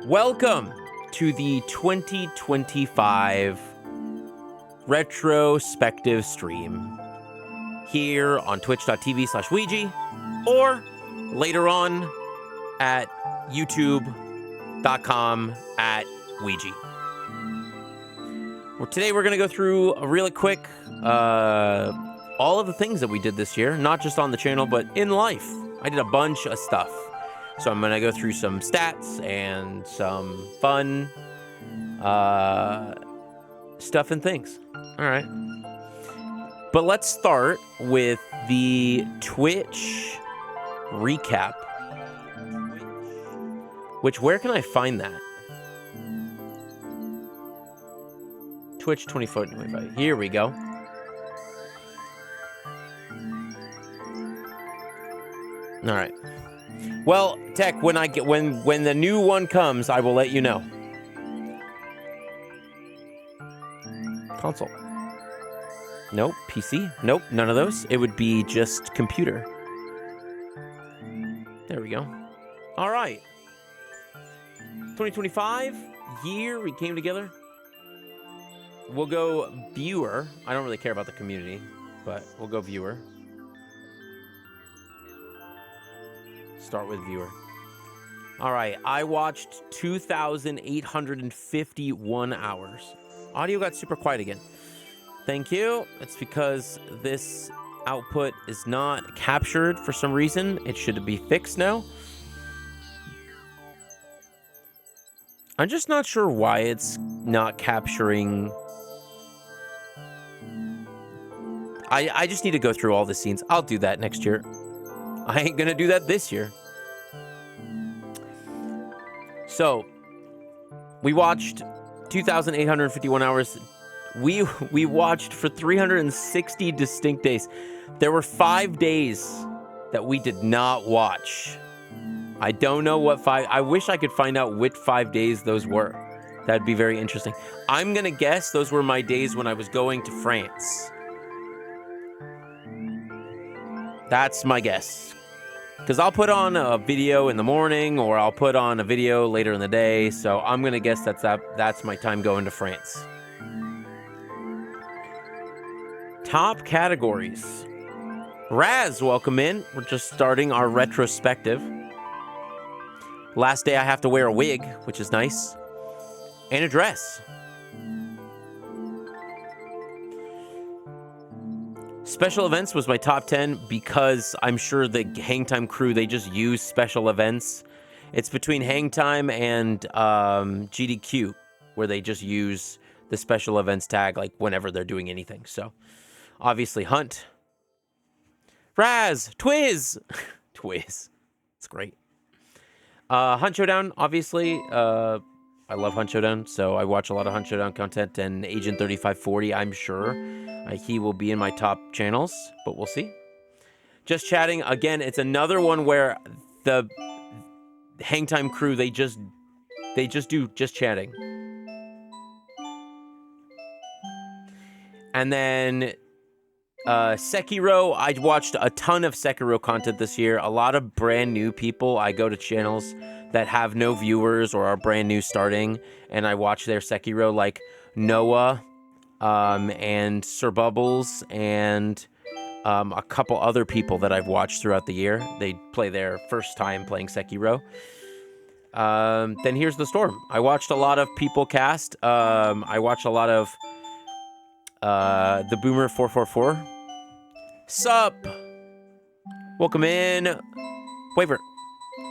Welcome to the 2025 Retrospective stream here on twitch.tv/Wiiji or later on at youtube.com/Wiiji. Today we're going to go through a really quick all of the things that we did this year, not just on the channel, but in life. I did a bunch of stuff. So I'm going to go through some stats and some fun stuff and things. All right. But let's start with the Twitch recap. Where can I find that? Twitch 24/25. Here we go. All right. Well, Tech, when the new one comes, I will let you know. Console. Nope. PC. Nope. None of those. It would be just computer. There we go. All right. 2025 year we came together. We'll go viewer. I don't really care about the community, but we'll go viewer. Start with viewer. All right, I watched 2,851 hours. Audio got super quiet again. Thank you. It's because this output is not captured for some reason. It should be fixed now. I'm just not sure why it's not capturing. I just need to go through all the scenes. I'll do that next year. I ain't gonna do that this year. So, we watched 2,851 hours. We watched for 360 distinct days. There were 5 days that we did not watch. I don't know what 5. I wish I could find out which 5 days those were. That'd be very interesting. I'm gonna guess those were my days when I was going to France. That's my guess. Because I'll put on a video in the morning, or I'll put on a video later in the day. So I'm going to guess that's my time going to France. Top categories. Raz, welcome in. We're just starting our retrospective. Last day I have to wear a wig, which is nice. And a dress. Special events was my top 10 because I'm sure the Hangtime crew, they just use special events. It's between Hangtime and GDQ, where they just use the special events tag like whenever they're doing anything. So obviously Hunt. Raz, Twiz. Twiz. It's great. Hunt Showdown, obviously. I love Hunt Showdown, so I watch a lot of Hunt Showdown content, and Agent 3540, I'm sure he will be in my top channels, but we'll see. Just Chatting, again, it's another one where the Hangtime crew, they just do Just Chatting. And then Sekiro, I watched a ton of Sekiro content this year. A lot of brand new people. I go to channels that have no viewers or are brand new starting, and I watch their Sekiro, like Noah and Sir Bubbles and a couple other people that I've watched throughout the year. They play their first time playing Sekiro. Then Here's the Storm. I watched a lot of people cast. I watched a lot of the Boomer 444. Sup? Welcome in. Waver.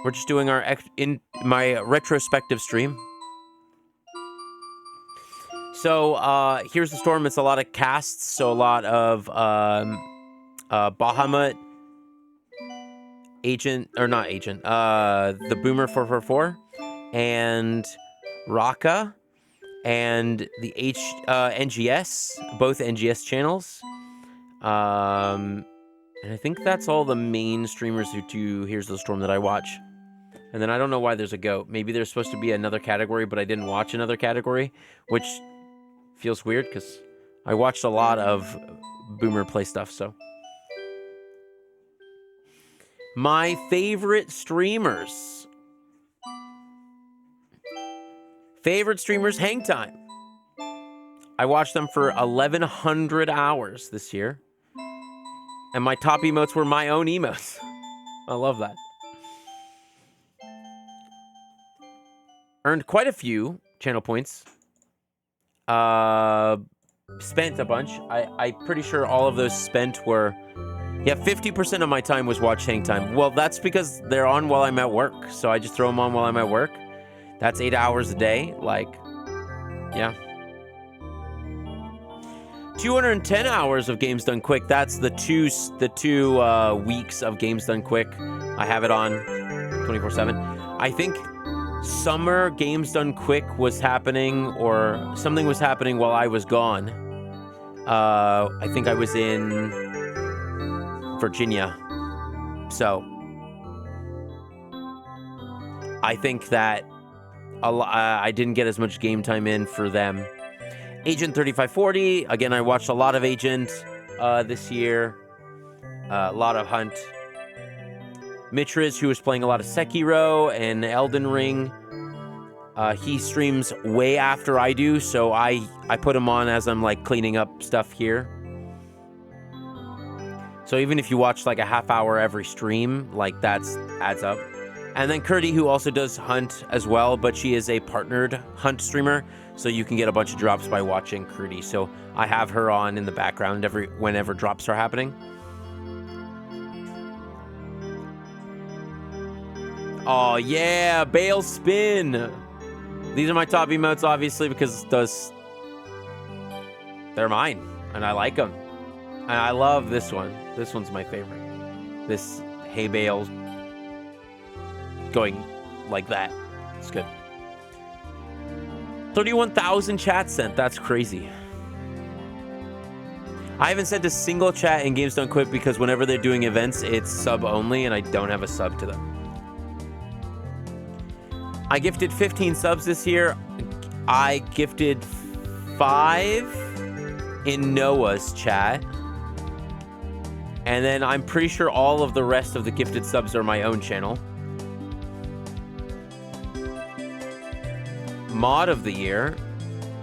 We're just doing in my retrospective stream. So, Here's the Storm. It's a lot of casts. So a lot of Bahamut, the Boomer 444, and Raka, and the NGS, both NGS channels. And I think that's all the main streamers who do Here's the Storm that I watch. And then I don't know why there's a goat. Maybe there's supposed to be another category, but I didn't watch another category, which feels weird because I watched a lot of Boomer play stuff, so. My favorite streamers. Favorite streamers, Hang Time. I watched them for 1,100 hours this year. And my top emotes were my own emotes. I love that. Earned quite a few channel points. Spent a bunch. I'm pretty sure all of those spent were... Yeah, 50% of my time was watch Hang Time. Well, that's because they're on while I'm at work. So I just throw them on while I'm at work. That's 8 hours a day. Like, yeah. 210 hours of Games Done Quick. That's the two weeks of Games Done Quick. I have it on 24/7. I think summer Games Done Quick was happening, or something was happening while I was gone. I think I was in Virginia. So I think that I didn't get as much game time in for them. Agent 3540. Again, I watched a lot of Agent this year. A lot of Hunt. Mitriz, who was playing a lot of Sekiro and Elden Ring. He streams way after I do, so I put him on as I'm like cleaning up stuff here. So even if you watch like a half hour every stream, like adds up. And then Curdy, who also does Hunt as well, but she is a partnered Hunt streamer, so you can get a bunch of drops by watching Curdy. So I have her on in the background whenever drops are happening. Oh yeah, Bale Spin. These are my top emotes, obviously, because they're mine, and I like them. And I love this one. This one's my favorite. This Hey Bale going like that. It's good. 31,000 chats sent. That's crazy. I haven't sent a single chat in Games Done Quick because whenever they're doing events, it's sub only, and I don't have a sub to them. I gifted 15 subs this year. I gifted 5 in Noah's chat. And then I'm pretty sure all of the rest of the gifted subs are my own channel. Mod of the year.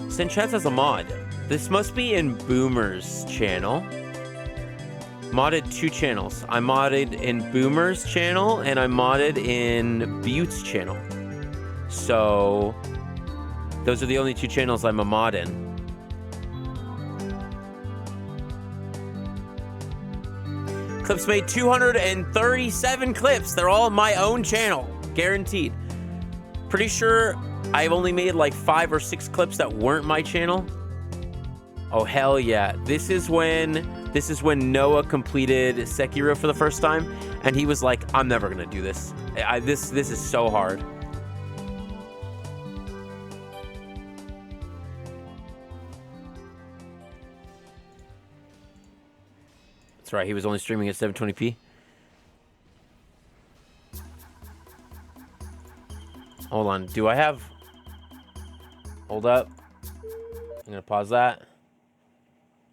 Sanchez has a mod. This must be in Boomer's channel. Modded 2 channels. I modded in Boomer's channel and I modded in Butte's channel. So those are the only 2 channels I'm a mod in. Clips made 237 clips. They're all my own channel, guaranteed. Pretty sure I've only made like 5 or 6 clips that weren't my channel. Oh hell yeah! This is when Noah completed Sekiro for the first time, and he was like, "I'm never gonna do this. This is so hard." That's right. He was only streaming at 720p. Hold on. Do I have... Hold up. I'm going to pause that.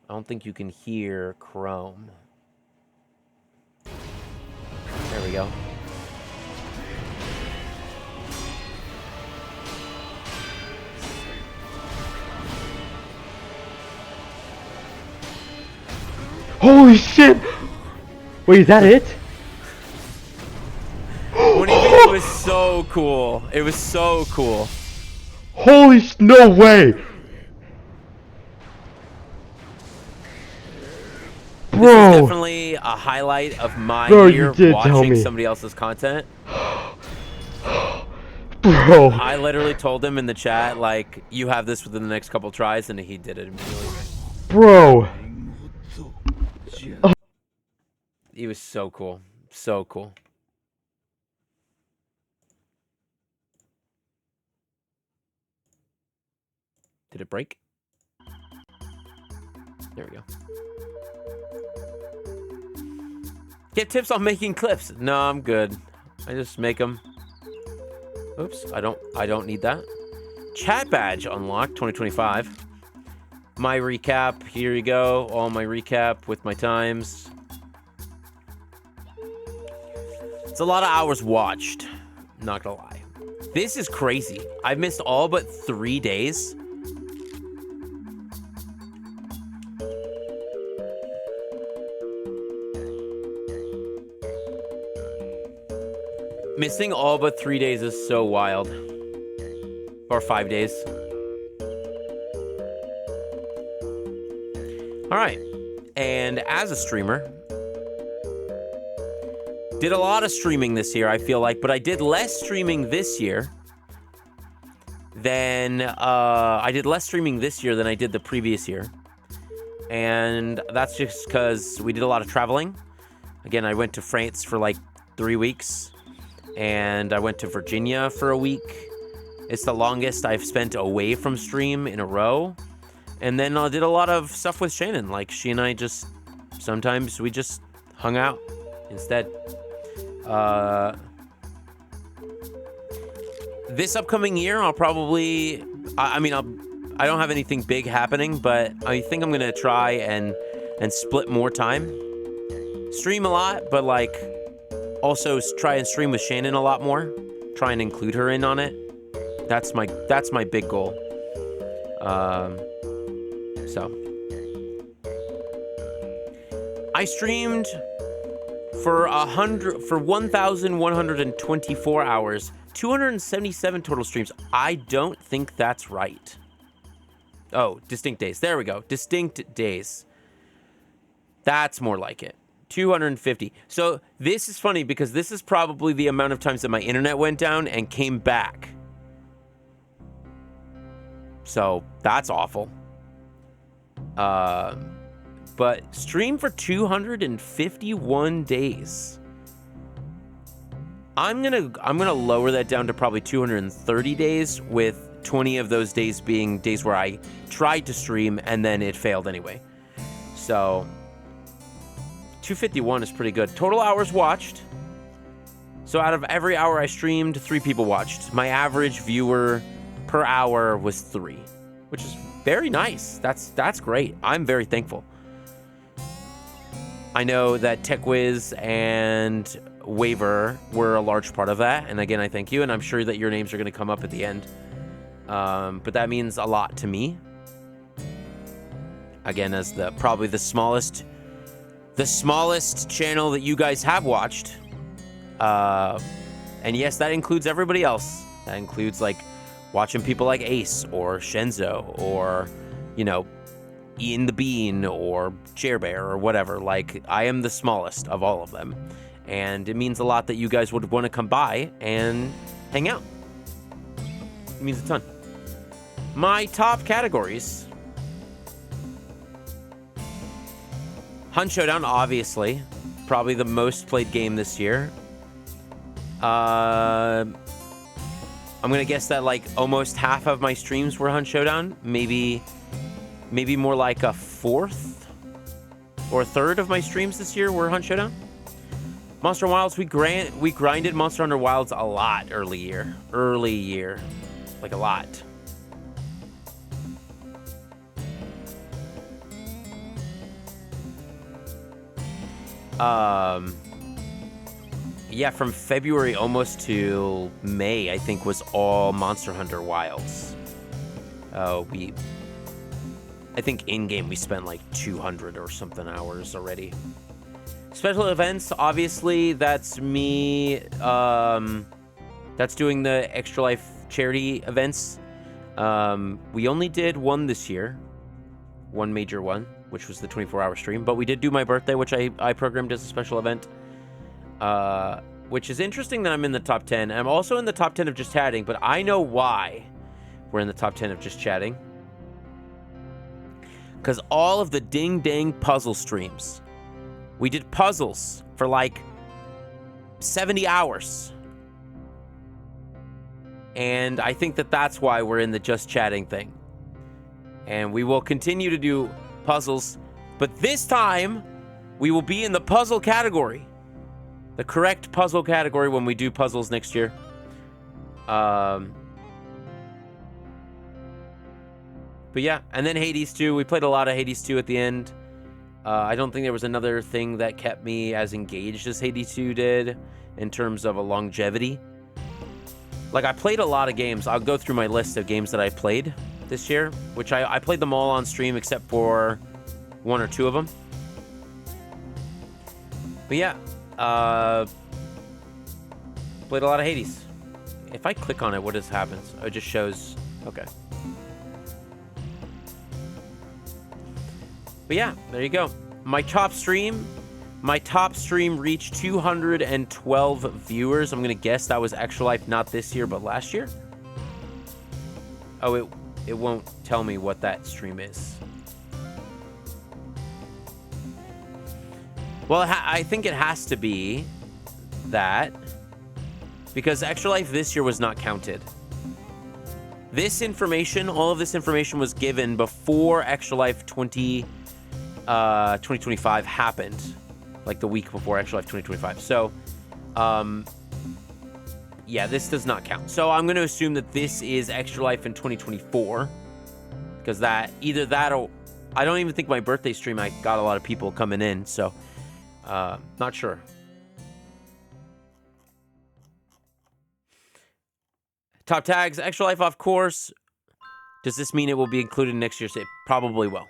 I don't think you can hear Chrome. There we go. Holy shit! Wait, is that it? When he did it was so cool. It was so cool. Holy no way! Bro! This is definitely a highlight of my year watching somebody else's content. Bro! I literally told him in the chat, like, you have this within the next couple tries, and he did it immediately. Bro! He was so cool. So cool. Did it break? There we go. Get tips on making clips. No, I'm good. I just make them. Oops, I don't need that. Chat badge unlocked 2025. My recap. Here you go. All my recap with my times. It's a lot of hours watched. Not gonna lie. This is crazy. I've missed all but 3 days. Missing all but 3 days is so wild. Or 5 days. All right. And as a streamer, did a lot of streaming this year, I feel like, but I did less streaming this year than I did the previous year. And that's just because we did a lot of traveling. Again, I went to France for like 3 weeks, and I went to Virginia for a week. It's the longest I've spent away from stream in a row. And then I did a lot of stuff with Shannon. Like, she and I sometimes we just hung out instead. This upcoming year, I'll probably, I don't have anything big happening, but I think I'm going to try and split more time. Stream a lot, but like also try and stream with Shannon a lot more. Try and include her in on it. That's my big goal. So I streamed for 1,124 hours, 277 total streams. I don't think that's right. Oh, distinct days. There we go. Distinct days. That's more like it. 250. So this is funny because this is probably the amount of times that my internet went down and came back. So that's awful. But stream for 251 days. I'm gonna lower that down to probably 230 days, with 20 of those days being days where I tried to stream and then it failed anyway. So 251 is pretty good. Total hours watched. So out of every hour I streamed, 3 people watched. My average viewer per hour was 3, which is very nice. That's great. I'm very thankful. I know that TechWiz and Waver were a large part of that, and again, I thank you, and I'm sure that your names are going to come up at the end. But that means a lot to me. Again, as probably the smallest channel that you guys have watched. And yes, that includes everybody else. That includes like watching people like Ace or Shenzo or, Ian the Bean or Chairbear or whatever. Like, I am the smallest of all of them. And it means a lot that you guys would want to come by and hang out. It means a ton. My top categories. Hunt Showdown, obviously. Probably the most played game this year. I'm going to guess that like almost half of my streams were Hunt Showdown. Maybe more like a fourth or a third of my streams this year were Hunt Showdown. Monster Wilds, we grinded Monster Hunter Wilds a lot early year. Like a lot. Yeah, from February almost to May, I think, was all Monster Hunter Wilds. I think in-game we spent like 200 or something hours already. Special events, obviously, that's me. That's doing the Extra Life charity events. We only did one this year. One major one, which was the 24-hour stream. But we did do my birthday, which I programmed as a special event. Which is interesting that I'm in the top 10. I'm also in the top 10 of just chatting, but I know why we're in the top 10 of just chatting. Because all of the ding-dang puzzle streams. We did puzzles for like 70 hours. And I think that that's why we're in the just chatting thing. And we will continue to do puzzles, but this time we will be in the puzzle category. The correct puzzle category when we do puzzles next year. But yeah, and then Hades 2. We played a lot of Hades 2 at the end. I don't think there was another thing that kept me as engaged as Hades 2 did in terms of a longevity. Like, I played a lot of games. I'll go through my list of games that I played this year, which I played them all on stream except for 1 or 2 of them. But yeah, played a lot of Hades. If I click on it, what happens? Oh, it just shows. Okay. But yeah, there you go. My top stream reached 212 viewers. I'm gonna guess that was Extra Life, not this year, but last year. Oh, it won't tell me what that stream is. Well, I think it has to be that, because Extra Life this year was not counted. This information, all of this information was given before Extra Life 2025 happened, like the week before Extra Life 2025. So, yeah, this does not count. So I'm going to assume that this is Extra Life in 2024, because either that or I don't even think my birthday stream, I got a lot of people coming in. So, not sure. Top tags, Extra Life off course. Does this mean it will be included in next year's? It probably will.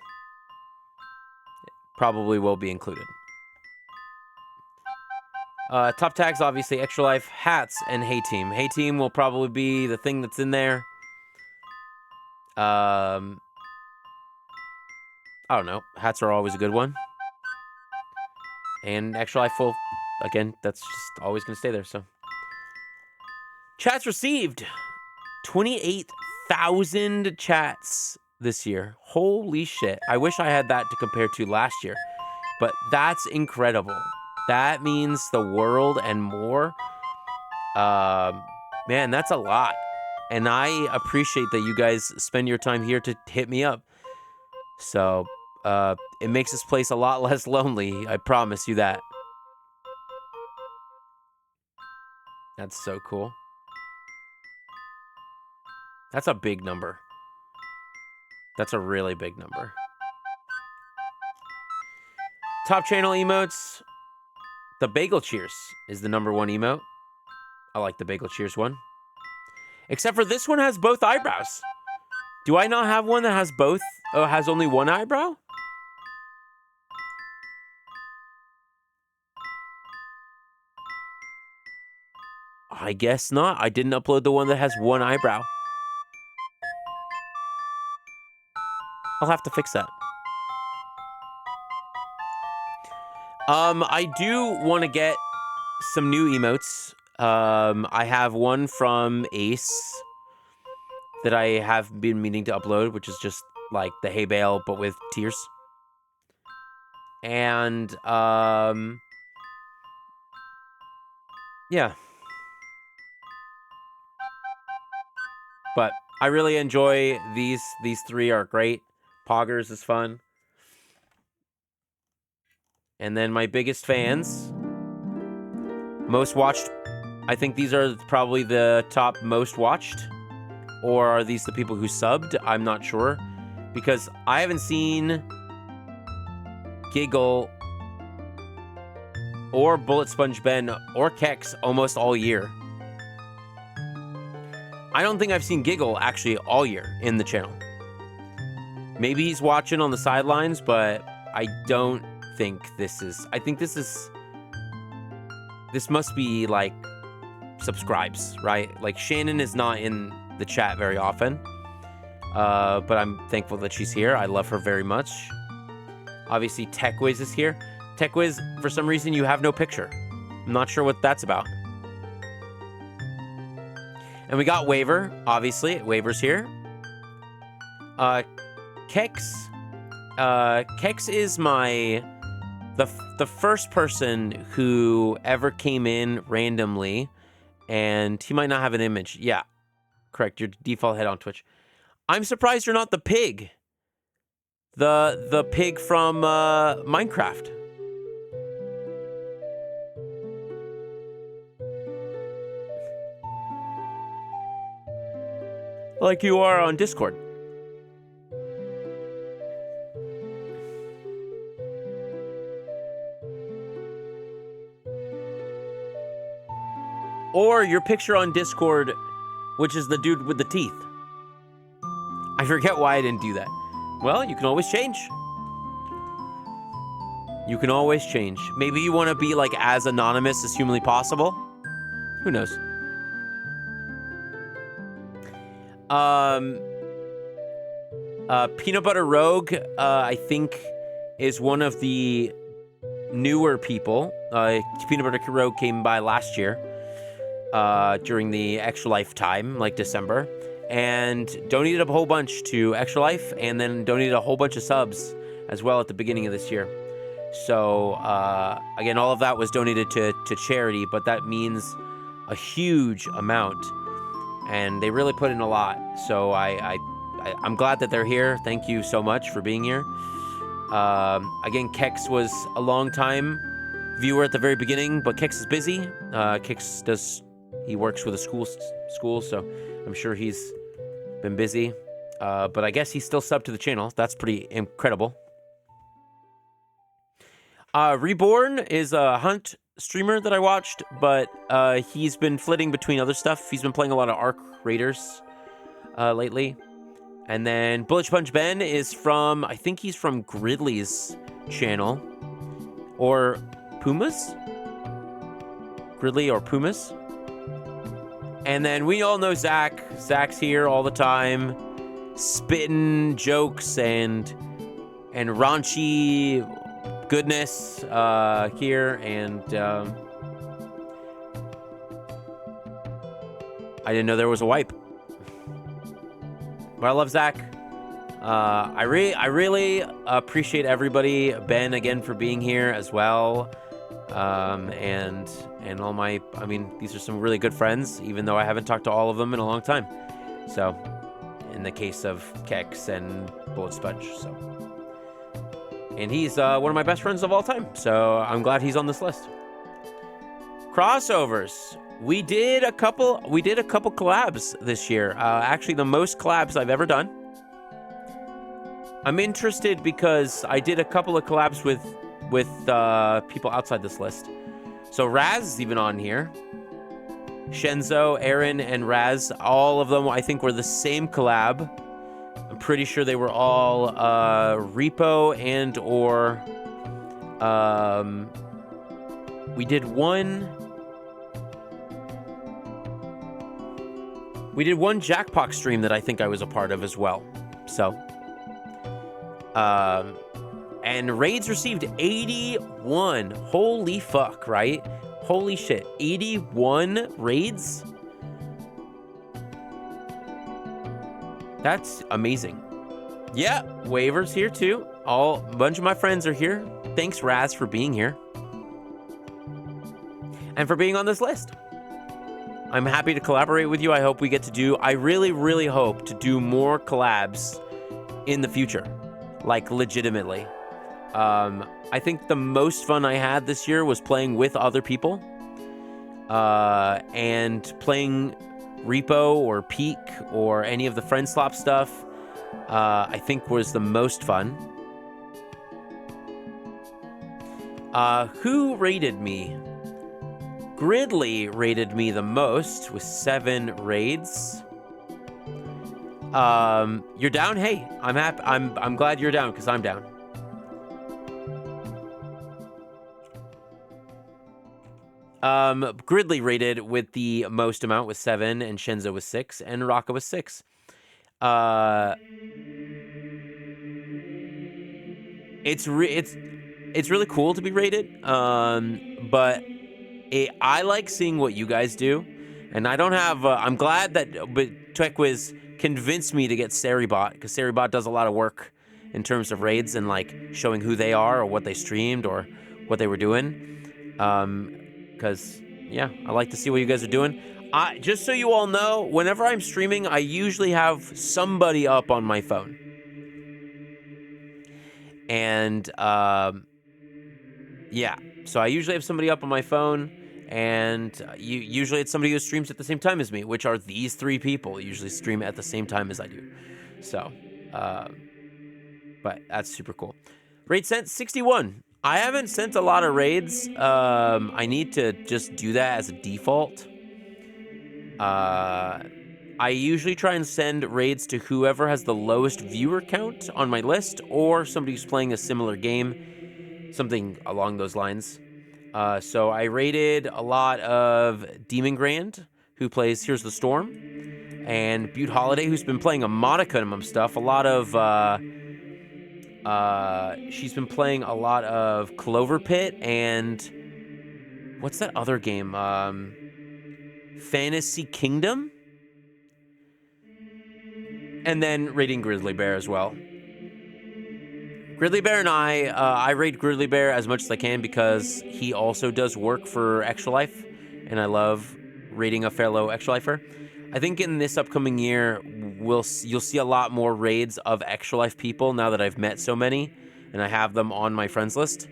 Probably will be included. Top tags, obviously, Extra Life, hats, and Hey Team. Hey Team will probably be the thing that's in there. I don't know. Hats are always a good one. And Extra Life will, again, that's just always going to stay there, so. Chats received. 28,000 chats this year. Holy shit. I wish I had that to compare to last year. But that's incredible. That means the world and more. Man, that's a lot. And I appreciate that you guys spend your time here to hit me up. So, it makes this place a lot less lonely. I promise you that. That's so cool. That's a big number. That's a really big number. Top channel emotes. The Bagel Cheers is the #1 emote. I like the Bagel Cheers one. Except for this one has both eyebrows. Do I not have one that has both? Oh, has only one eyebrow? I guess not. I didn't upload the one that has one eyebrow. I'll have to fix that. I do want to get some new emotes. I have one from Ace that I have been meaning to upload, which is just like the hay bale, but with tears. And, yeah. But I really enjoy these. These 3 are great. Poggers is fun. And then my biggest fans. Most watched. I think these are probably the top most watched. Or are these the people who subbed? I'm not sure. Because I haven't seen Giggle or Bullet Sponge Ben or Kex almost all year. I don't think I've seen Giggle actually all year in the channel. Maybe he's watching on the sidelines, but I don't think this is... I think this is... This must be, like, subscribes, right? Like, Shannon is not in the chat very often. But I'm thankful that she's here. I love her very much. Obviously, TechWiz is here. TechWiz, for some reason, you have no picture. I'm not sure what that's about. And we got Waver, obviously. Waver's here. Kex. Kex is the first person who ever came in randomly, and he might not have an image. Yeah, correct. Your default head on Twitch. I'm surprised you're not the pig. The pig from Minecraft. Like you are on Discord. Or your picture on Discord which is the dude with the teeth. I forget why I didn't do that. Well, you can always change. You can always change. Maybe you want to be like as anonymous as humanly possible. Who knows? Peanut Butter Rogue, I think, is one of the newer people. Peanut Butter Rogue came by last year during the Extra Life time, like December, and donated a whole bunch to Extra Life, and then donated a whole bunch of subs as well at the beginning of this year. So, again, all of that was donated to charity, but that means a huge amount, and they really put in a lot. So I'm glad that they're here. Thank you so much for being here. Again, Kex was a long time viewer at the very beginning, but Kex is busy. He works with a school, so I'm sure he's been busy. But I guess he's still subbed to the channel. That's pretty incredible. Reborn is a Hunt streamer that I watched, but he's been flitting between other stuff. He's been playing a lot of Arc Raiders lately. And then Bullet Sponge Ben is from, I think he's from Gridley's channel. Or Pumas? Gridley or Pumas. And then we all know Zach. Zach's here all the time, spitting jokes and raunchy goodness here. And I didn't know there was a wipe. But I love Zach. I really appreciate everybody. Ben, again, for being here as well. And all my, I mean, these are some really good friends, even though I haven't talked to all of them in a long time. So, in the case of Kex and Bullet Sponge, so. And he's one of my best friends of all time, so I'm glad he's on this list. Crossovers. We did a couple collabs this year. Actually, the most collabs I've ever done. I'm interested because I did a couple of collabs with people outside this list. So Raz is even on here. Shenzo, Aaron, and Raz, all of them I think were the same collab. I'm pretty sure they were all repo and or we did one Jackpot stream that I think I was a part of as well. So and raids received 81. Holy fuck, right? Holy shit. 81 raids? That's amazing. Yeah, Waver's here too. A bunch of my friends are here. Thanks, Raz, for being here. And for being on this list. I'm happy to collaborate with you. I hope we get to do, I really, really hope to do more collabs in the future. Like, legitimately. I think the most fun I had this year was playing with other people. And playing Repo or Peak or any of the Friend Slop stuff, I think was the most fun. Who rated me? Gridley rated me the most with 7 raids. You're down? Hey, I'm happy. I'm glad you're down because I'm down. Gridley rated with the most amount with 7, and Shenzo with 6, and Raka with 6. It's really cool to be rated. But I like seeing what you guys do, and I don't have. I'm glad that TechWiz convinced me to get Seribot, because Seribot does a lot of work in terms of raids and like showing who they are or what they streamed or what they were doing. Because yeah, I like to see what you guys are doing. Just so you all know, whenever I'm streaming, I usually have somebody up on my phone. And yeah, so I usually have somebody up on my phone, and usually it's somebody who streams at the same time as me, which are these 3 people usually stream at the same time as I do. So, but that's super cool. Raid sent 61. I haven't sent a lot of raids. I need to just do that as a default. I usually try and send raids to whoever has the lowest viewer count on my list, or somebody who's playing a similar game, something along those lines. So I raided a lot of Demon Grand, who plays Here's the Storm, and Butte Holiday, who's been playing a modicum of stuff. A lot of she's been playing a lot of Clover Pit and what's that other game? Fantasy Kingdom, and then raiding Grizzly Bear as well. Grizzly Bear and I raid Grizzly Bear as much as I can because he also does work for Extra Life, and I love raiding a fellow Extra Lifer. I think in this upcoming year, you'll see a lot more raids of Extra Life people now that I've met so many, and I have them on my friends list.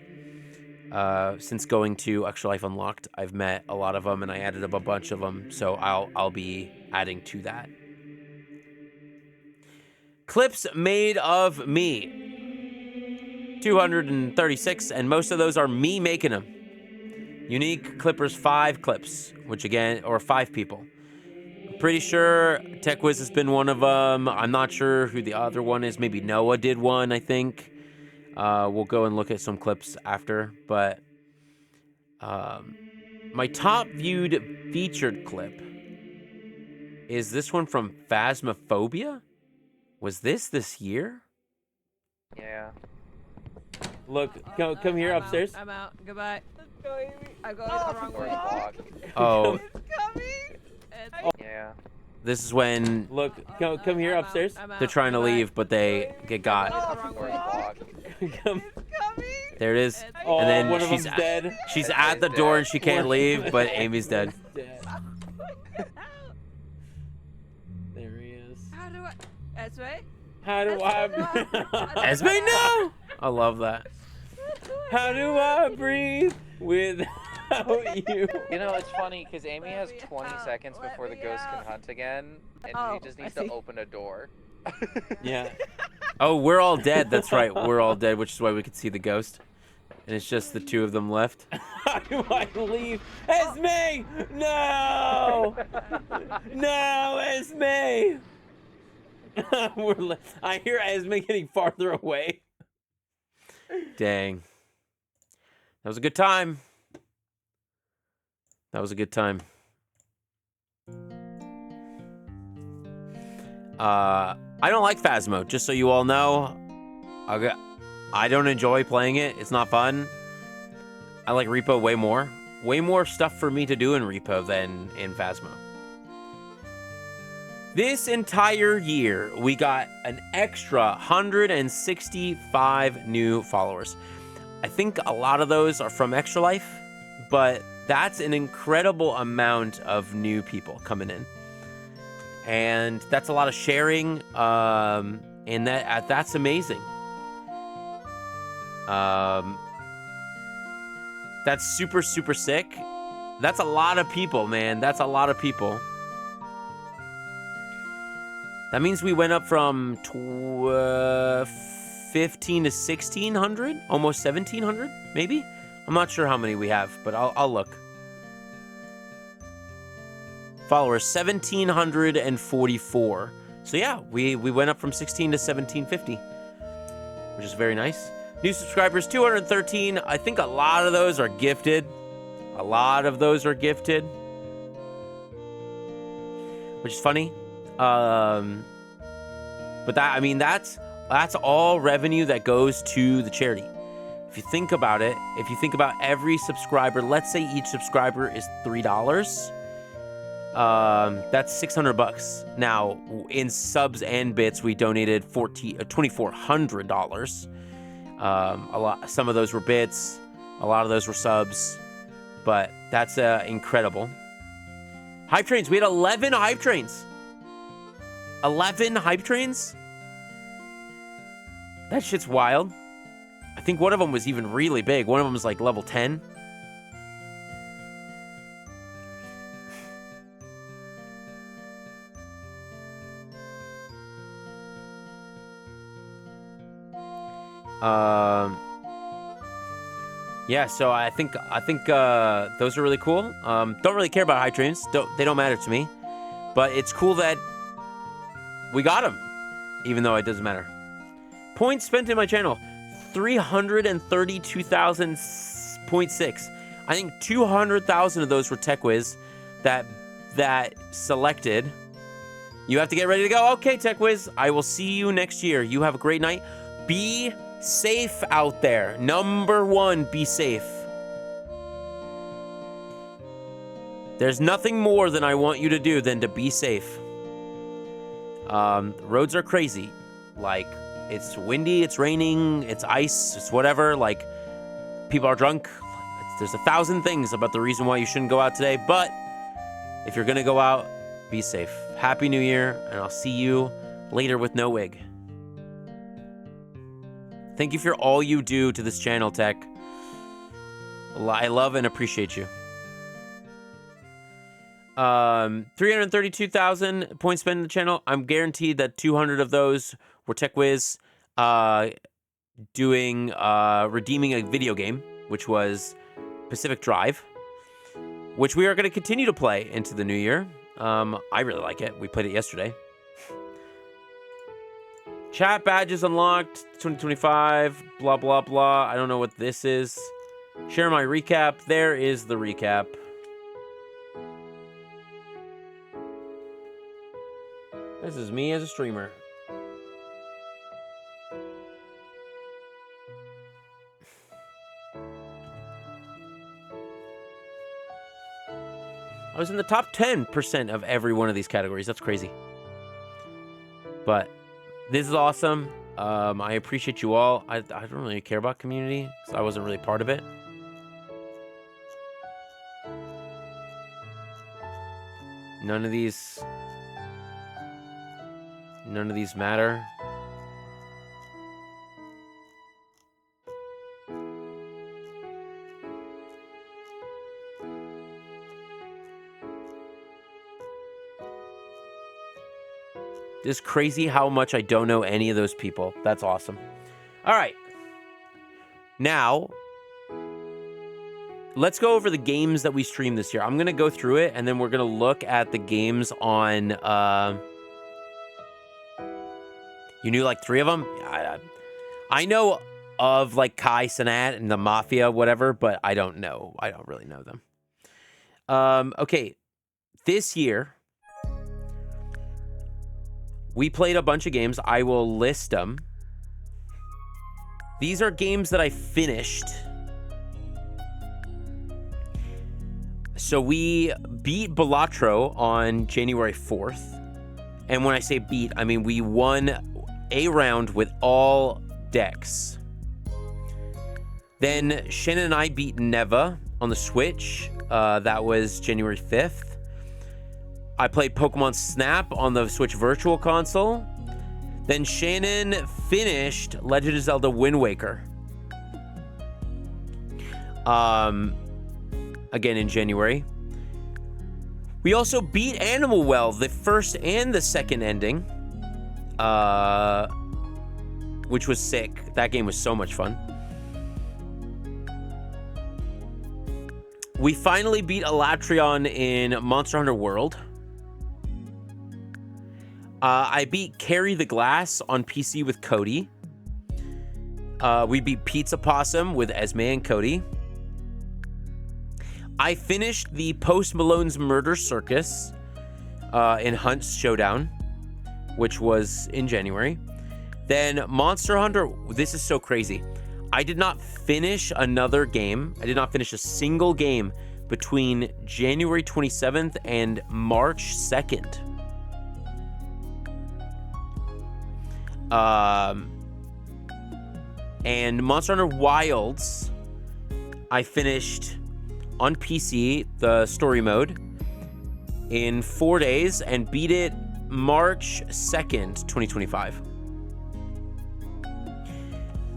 Since going to Extra Life Unlocked, I've met a lot of them, and I added up a bunch of them, so I'll be adding to that. Clips made of me. 236, and most of those are me making them. Unique Clippers 5 clips, which again, or 5 people. I'm pretty sure TechWiz has been one of them. I'm not sure who the other one is. Maybe Noah did one, I think. We'll go and look at some clips after, but my top viewed featured clip is this one from Phasmophobia. Was this year? Yeah. Look, come here upstairs. I'm out. Goodbye. I'm going Oh, the wrong or way. vlog. Oh, It's coming. Yeah. this is when come here I'm out. upstairs. I'm out. They're trying to Goodbye. leave, but they get got. Or vlog. Come- Coming. there it is. Oh, And then one of she's them's dead. She's That at the guy's door dead. and she can't leave, but Amy's dead. There he is. How do I? Esme? How do I? Esme, no! I love that. How do I breathe without you? You know, it's funny because Amy has 20 seconds before the ghost can hunt again, and Oh, she just I needs see. to open a door. Yeah. Oh, we're all dead. That's right. We're all dead, which is why we could see the ghost. And it's just the two of them left. How do I leave? Esme! No! No, Esme! I hear Esme getting farther away. Dang. That was a good time. That was a good time. I don't like Phasmo, just so you all know. I don't enjoy playing it. It's not fun. I like Repo way more. Way more stuff for me to do in Repo than in Phasmo. This entire year, we got an extra 165 new followers. I think a lot of those are from Extra Life, but that's an incredible amount of new people coming in. And that's a lot of sharing, and that's amazing. That's super, super sick. That's a lot of people, man. That's a lot of people. That means we went up from 15 to 1,600, almost 1,700, maybe? I'm not sure how many we have, but I'll look. Followers, 1,744. So yeah, we went up from 16 to 1,750, which is very nice. New subscribers, 213. I think a lot of those are gifted. A lot of those are gifted, which is funny. But that's all revenue that goes to the charity. If you think about it, if you think about every subscriber, let's say each subscriber is $3. That's $600. Now, in subs and bits, we donated $2,400. Some of those were bits, a lot of those were subs, but that's incredible. Hype trains, we had 11 hype trains. 11 hype trains? That shit's wild. I think one of them was even really big. One of them was like level 10. Yeah, so I think those are really cool. Don't really care about hype trains. They don't matter to me. But it's cool that We got him, even though it doesn't matter. Points spent in my channel, 332,000.6. I think 200,000 of those were Tech Wiz that selected. You have to get ready to go. Okay, Tech Wiz, I will see you next year. You have a great night. Be safe out there. Number one, be safe. There's nothing more than I want you to do than to be safe. Roads are crazy. Like, it's windy, it's raining, it's ice, it's whatever. Like, people are drunk. There's 1,000 things about the reason why you shouldn't go out today. But if you're going to go out, be safe. Happy New Year, and I'll see you later with no wig. Thank you for all you do to this channel, Tech. I love and appreciate you. 332,000 points spent in the channel. I'm guaranteed that 200 of those were Tech Wiz redeeming a video game, which was Pacific Drive, which we are going to continue to play into the new year. I really like it. We played it yesterday. Chat badges unlocked 2025, blah, blah, blah. I don't know what this is. Share my recap. There is the recap. This is me as a streamer. I was in the top 10% of every one of these categories. That's crazy. But this is awesome. I appreciate you all. I don't really care about community, so I wasn't really part of it. None of these matter. It's crazy how much I don't know any of those people. That's awesome. All right. Now, let's go over the games that we streamed this year. I'm going to go through it, and then we're going to look at the games on... You knew like 3 of them? I know of like Kai Cenat and the Mafia, whatever, but I don't know. I don't really know them. Okay. This year... we played a bunch of games. I will list them. These are games that I finished. So we beat Balatro on January 4th. And when I say beat, I mean we won a round with all decks. Then Shannon and I beat Neva on the Switch. That was January 5th. I played Pokemon Snap on the Switch Virtual Console. Then Shannon finished Legend of Zelda Wind Waker. Again in January. We also beat Animal Well, the first and the second ending. Which was sick. That game was so much fun. We finally beat Elatreon in Monster Hunter World. I beat Carry the Glass on PC with Cody. We beat Pizza Possum with Esme and Cody. I finished the Post Malone's Murder Circus in Hunt's Showdown, which was in January. Then Monster Hunter, this is so crazy. I did not finish another game. I did not finish a single game between January 27th and March 2nd. And Monster Hunter Wilds, I finished on PC, the story mode, in 4 days and beat it March 2nd, 2025.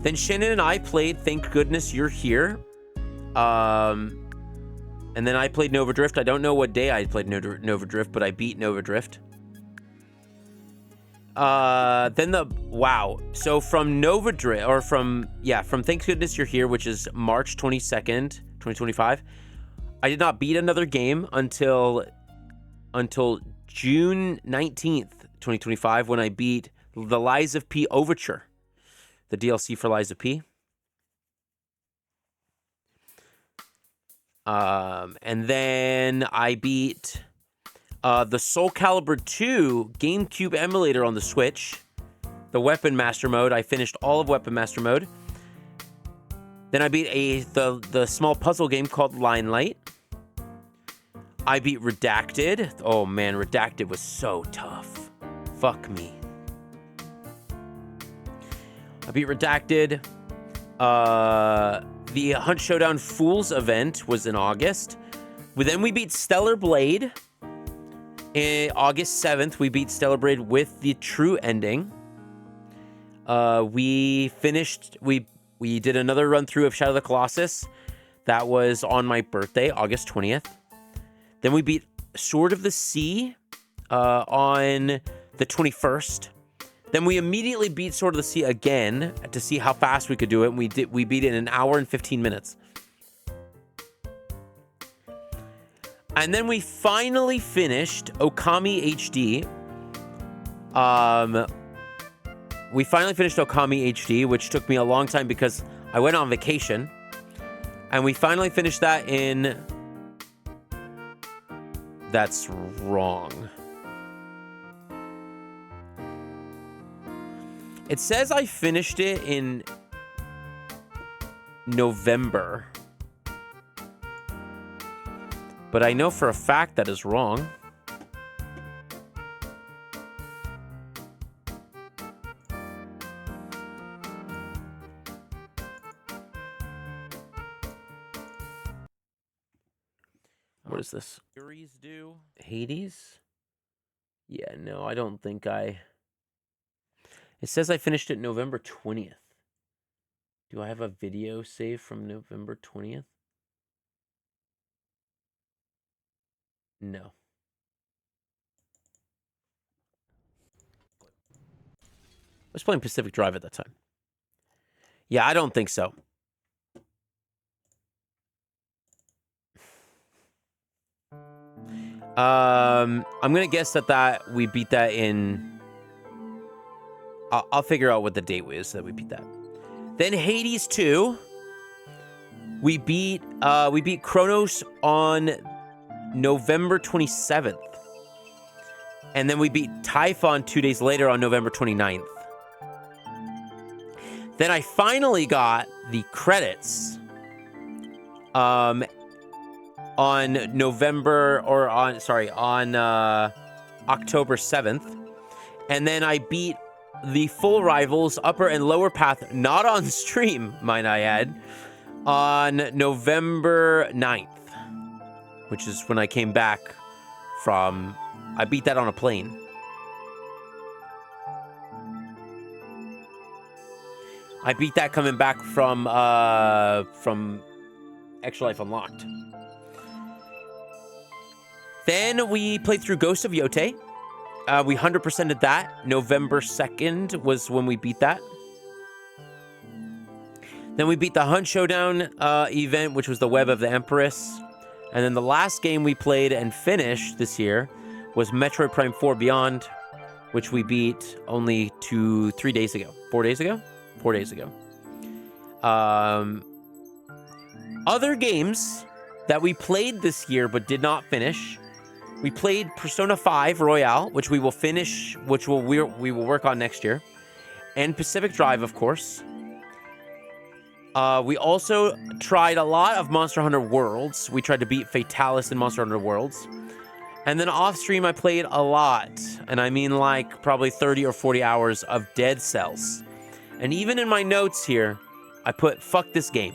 Then Shannon and I played Thank Goodness You're Here. And then I played Nova Drift. I don't know what day I played Nova Drift, but I beat Nova Drift. So from Nova Drift, or from Thank Goodness You're Here, which is March 22nd, 2025, I did not beat another game until June 19th, 2025 when I beat the Lies of P Overture, the DLC for Lies of P. And then I beat the Soul Calibur 2 GameCube emulator on the Switch, the Weapon Master mode. I finished all of Weapon Master mode. Then I beat the small puzzle game called Limelight. I beat Redacted. Oh man, Redacted was so tough. Fuck me. I beat Redacted. The Hunt Showdown Fools event was in August. Then we beat Stellar Blade. In August 7th, we beat Stellar Blade with the true ending. We did another run through of Shadow of the Colossus. That was on my birthday, August 20th. Then we beat Sword of the Sea on the 21st. Then we immediately beat Sword of the Sea again to see how fast we could do it. And we beat it in an hour and 15 minutes. And then we finally finished Okami HD. We finally finished Okami HD, which took me a long time because I went on vacation. And we finally finished that in... That's wrong. It says I finished it in November. But I know for a fact that is wrong. What is this? Series do? Hades? Yeah, no, I don't think I... It says I finished it November 20th. Do I have a video saved from November 20th? No. I was playing Pacific Drive at that time. Yeah, I don't think so. I'm gonna guess that we beat that in... I'll figure out what the date is that we beat that. Then Hades 2. We beat Chronos on November 27th. And then we beat Typhon 2 days later on November 29th. Then I finally got the credits on October 7th. And then I beat the full Rivals Upper and Lower Path, not on stream, might I add, on November 9th, which is when I came back from... I beat that on a plane. I beat that coming back from Extra Life Unlocked. Then we played through Ghost of Yote. We 100%ed that. November 2nd was when we beat that. Then we beat the Hunt Showdown event, which was the Web of the Empress. And then the last game we played and finished this year was Metroid Prime 4 Beyond, which we beat only 3 days ago. 4 days ago? 4 days ago. Other games that we played this year but did not finish. We played Persona 5 Royale, which we will finish, which we will work on next year. And Pacific Drive, of course. We also tried a lot of Monster Hunter Worlds. We tried to beat Fatalis in Monster Hunter Worlds. And then off stream, I played a lot. And I mean like probably 30 or 40 hours of Dead Cells. And even in my notes here, I put, fuck this game.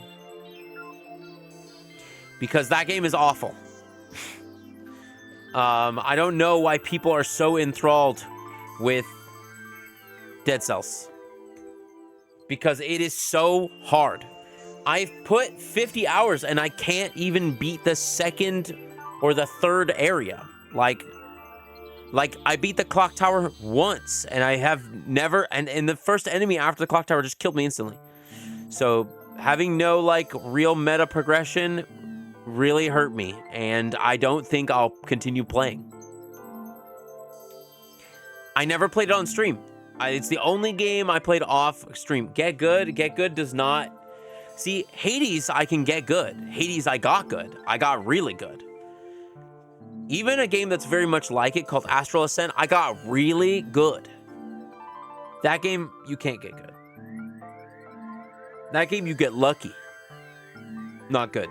Because that game is awful. I don't know why people are so enthralled with Dead Cells. Because it is so hard. I've put 50 hours and I can't even beat the second or the third area. Like I beat the clock tower once and I have never, and the first enemy after the clock tower just killed me instantly. So having no like real meta progression really hurt me, and I don't think I'll continue playing. I never played it on stream. It's the only game I played off stream. Get Good does not... See, Hades, I can get good. Hades, I got good. I got really good. Even a game that's very much like it, called Astral Ascent, I got really good. That game, you can't get good. That game, you get lucky. Not good.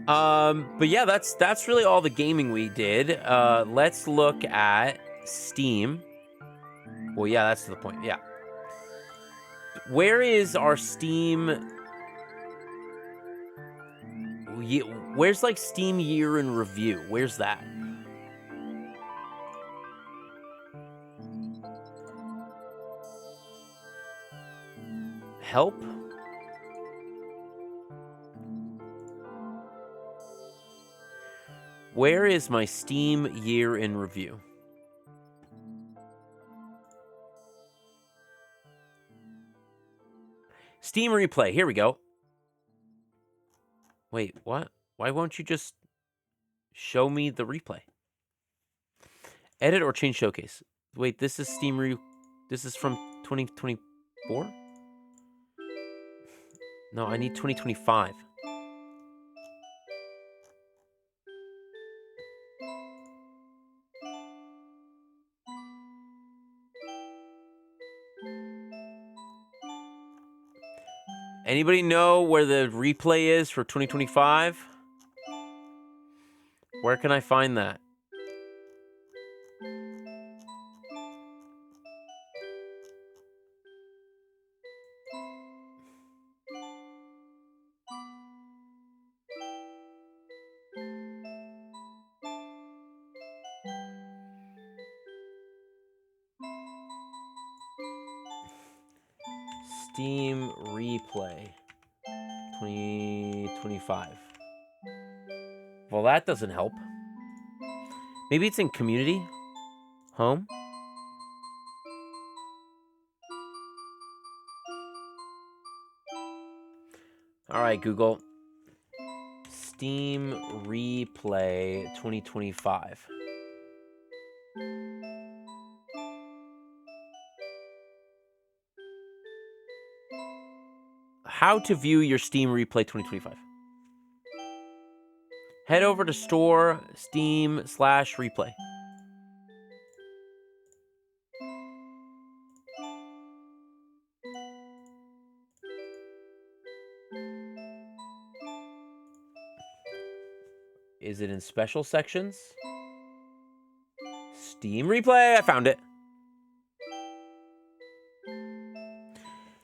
But yeah, that's really all the gaming we did. Let's look at Steam. Well, yeah, that's the point. Yeah. Where is our Steam? Where's like Steam year in review? Where's that? Help? Where is my Steam year in review? Steam replay. Here we go. Wait, what? Why won't you just show me the replay? Edit or change showcase. Wait, this is this is from 2024? No, I need 2025. Anybody know where the replay is for 2025? Where can I find that? Steam replay 2025. Well, that doesn't help. Maybe it's in community? Home? All right, Google. Steam replay 2025. How to view your Steam replay 2025. Head over to store Steam/replay. Is it in special sections? Steam replay, I found it.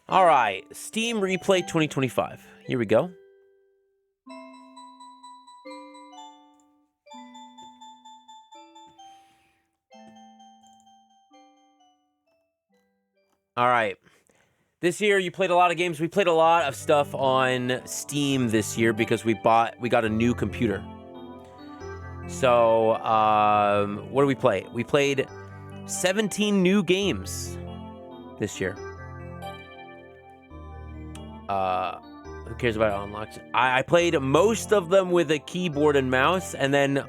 All right, Steam replay 2025. Here we go. All right. This year you played a lot of games. We played a lot of stuff on Steam this year because we got a new computer. So, what did we play? We played 17 new games this year. Who cares about unlocks? I played most of them with a keyboard and mouse, and then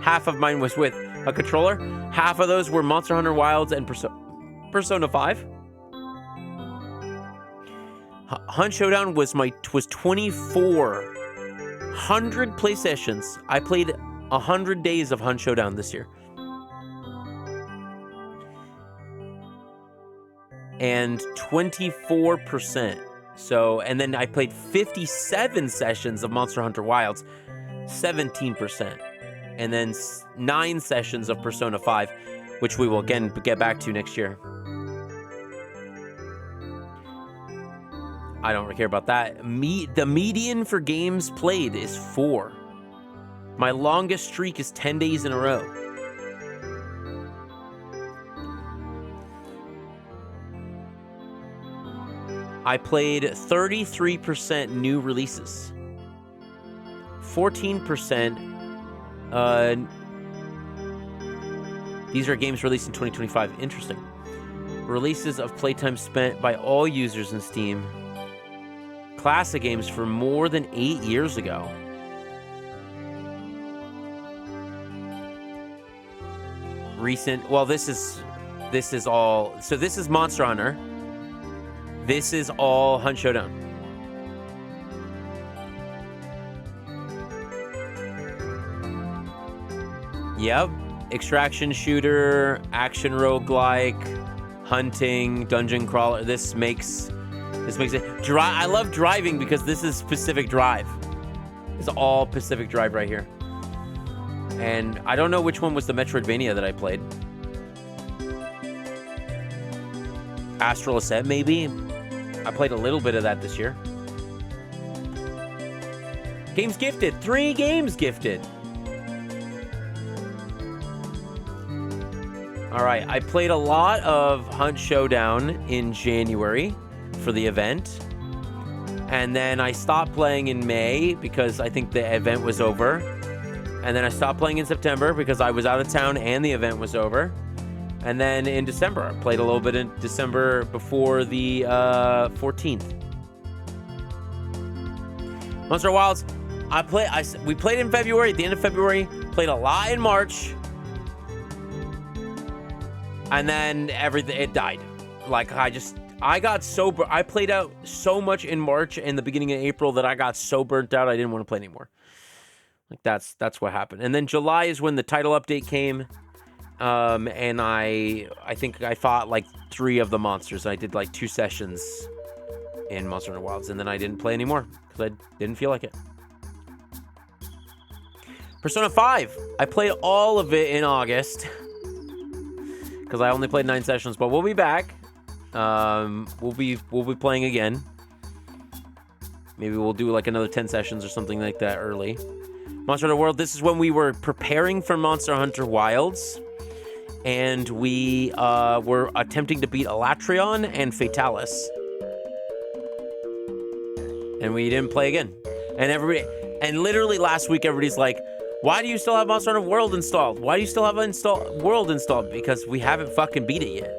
half of mine was with a controller. Half of those were Monster Hunter Wilds and Persona 5. Hunt Showdown was 2,400 play sessions. I played 100 days of Hunt Showdown this year. And 24%. So, and then I played 57 sessions of Monster Hunter Wilds, 17%. And then 9 sessions of Persona 5, which we will again get back to next year. I don't care about that. The median for games played is 4. My longest streak is 10 days in a row. I played 33% new releases. 14%. These are games released in 2025. Interesting. Releases of playtime spent by all users in Steam. Classic games from more than 8 years ago. recent. Well, this is all. So this is Monster Hunter. This is all Hunt Showdown. Yep. Extraction shooter, action roguelike, hunting, dungeon crawler. This makes it. I love driving because this is Pacific Drive. It's all Pacific Drive right here. And I don't know which one was the Metroidvania that I played. Astral Ascent, maybe? I played a little bit of that this year. Games gifted. 3 games gifted. All right, I played a lot of Hunt Showdown in January for the event. And then I stopped playing in May because I think the event was over. And then I stopped playing in September because I was out of town and the event was over. And then in December, I played a little bit in December before the 14th. Monster Wilds, we played in February, at the end of February, played a lot in March. And then it died. Like, I got so, I played out so much in March and the beginning of April that I got so burnt out I didn't want to play anymore. Like, that's what happened. And then July is when the title update came. And I think I fought like 3 of the monsters. I did like 2 sessions in Monster Hunter Wilds, and then I didn't play anymore because I didn't feel like it. Persona 5. I played all of it in August because I only played 9 sessions, but we'll be back. We'll be playing again. Maybe we'll do like another 10 sessions or something like that early. Monster Hunter World. This is when we were preparing for Monster Hunter Wilds. And we were attempting to beat Elatrion and Fatalis. And we didn't play again. And literally last week, everybody's like, why do you still have Monster Hunter World installed? Why do you still have World installed? Because we haven't fucking beat it yet.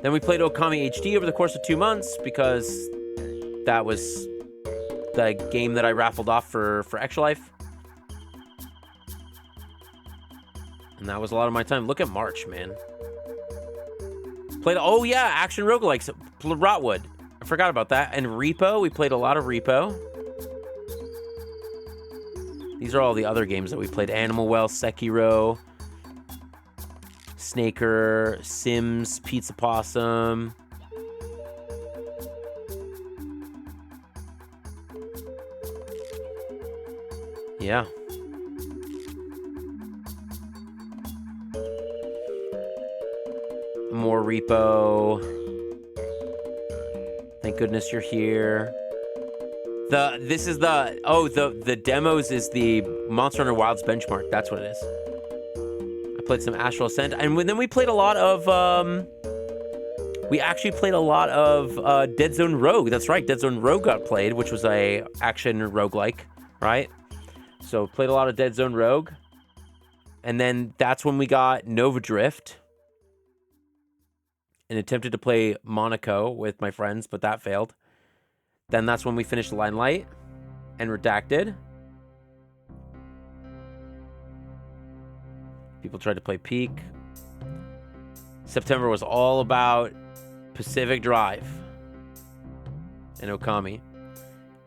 Then we played Okami HD over the course of 2 months because that was the game that I raffled off for Extra Life. And that was a lot of my time. Look at March, man. Played, oh yeah, action roguelikes. Rotwood. I forgot about that. And Repo. We played a lot of Repo. These are all the other games that we played. Animal Well, Sekiro, Snaker, Sims, Pizza Possum. Yeah. More Repo. Thank goodness you're here. The demos is the Monster Hunter Wilds benchmark. That's what it is. I played some Astral Ascent, and then we played a lot of we actually played a lot of Dead Zone Rogue. That's right, Dead Zone Rogue got played, which was a action roguelike, right? So played a lot of Dead Zone Rogue. And then that's when we got Nova Drift. And attempted to play Monaco with my friends, but that failed. Then that's when we finished Limelight and Redacted. People tried to play Peak. September was all about Pacific Drive and Okami.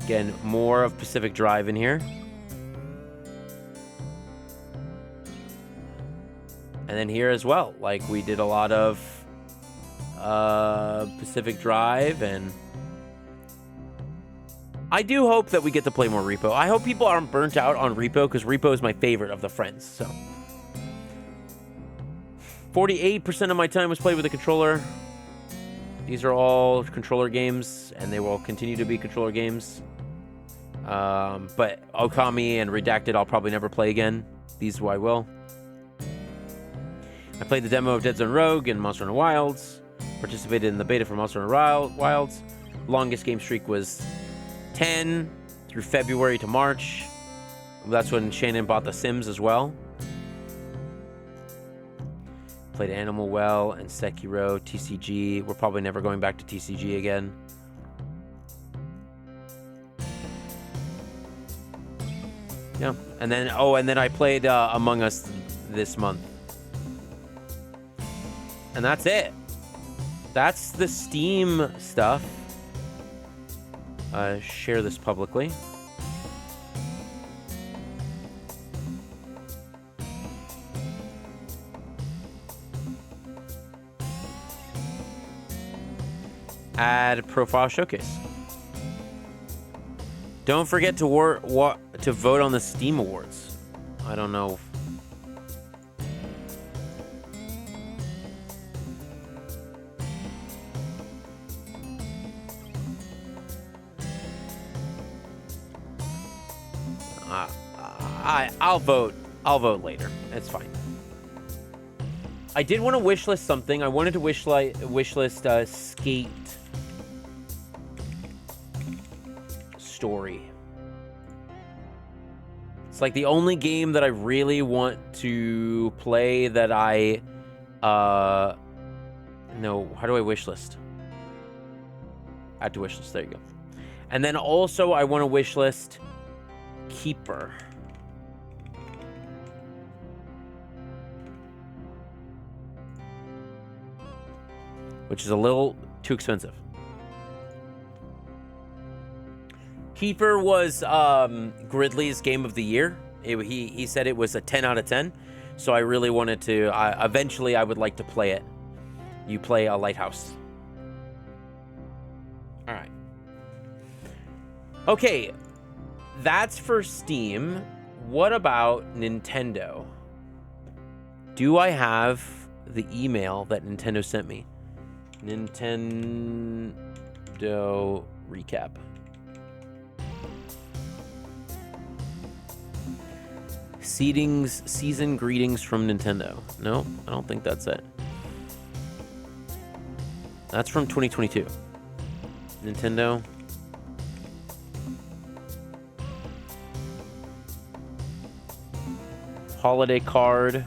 Again, more of Pacific Drive in here. And then here as well, like we did a lot of Pacific Drive, and I do hope that we get to play more Repo. I hope people aren't burnt out on Repo, because Repo is my favorite of the friends. So 48% of my time was played with a controller. These are all controller games, and they will continue to be controller games. But Okami and Redacted I'll probably never play again. These I will. I played the demo of Dead Zone Rogue and Monster Hunter Wilds. Participated in the beta for Monster Hunter Wilds. Longest game streak was 10 through February to March. That's when Shannon bought The Sims as well. Played Animal Well and Sekiro, TCG. We're probably never going back to TCG again. Yeah. And then, oh, and then I played Among Us this month. And that's it. That's the Steam stuff. Share this publicly. Add profile showcase. Don't forget to vote on the Steam Awards. I don't know. I'll vote. I'll vote later. It's fine. I did want to wishlist something. I wanted to wishlist Skate Story. It's like the only game that I really want to play that I no, how do I wishlist? Add to wishlist. There you go. And then also I want to wishlist Keeper. Which is a little too expensive. Keeper was Gridley's game of the year. He said it was a 10 out of 10. So I really wanted to, eventually I would like to play it. You play a lighthouse. All right. Okay, that's for Steam. What about Nintendo? Do I have the email that Nintendo sent me? Nintendo recap. Season greetings from Nintendo. No, I don't think that's it. That's from 2022. Nintendo. Holiday card.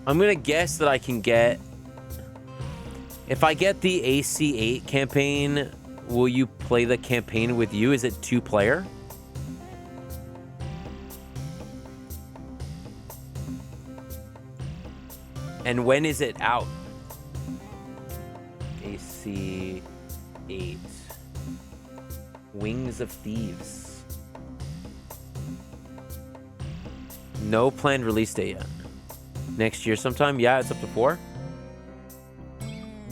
I'm gonna guess that I can get... If I get the AC8 campaign, will you play the campaign with you? Is it 2-player? And when is it out? AC8. Wings of Thieves. No planned release date yet. Next year sometime? Yeah, it's up to 4.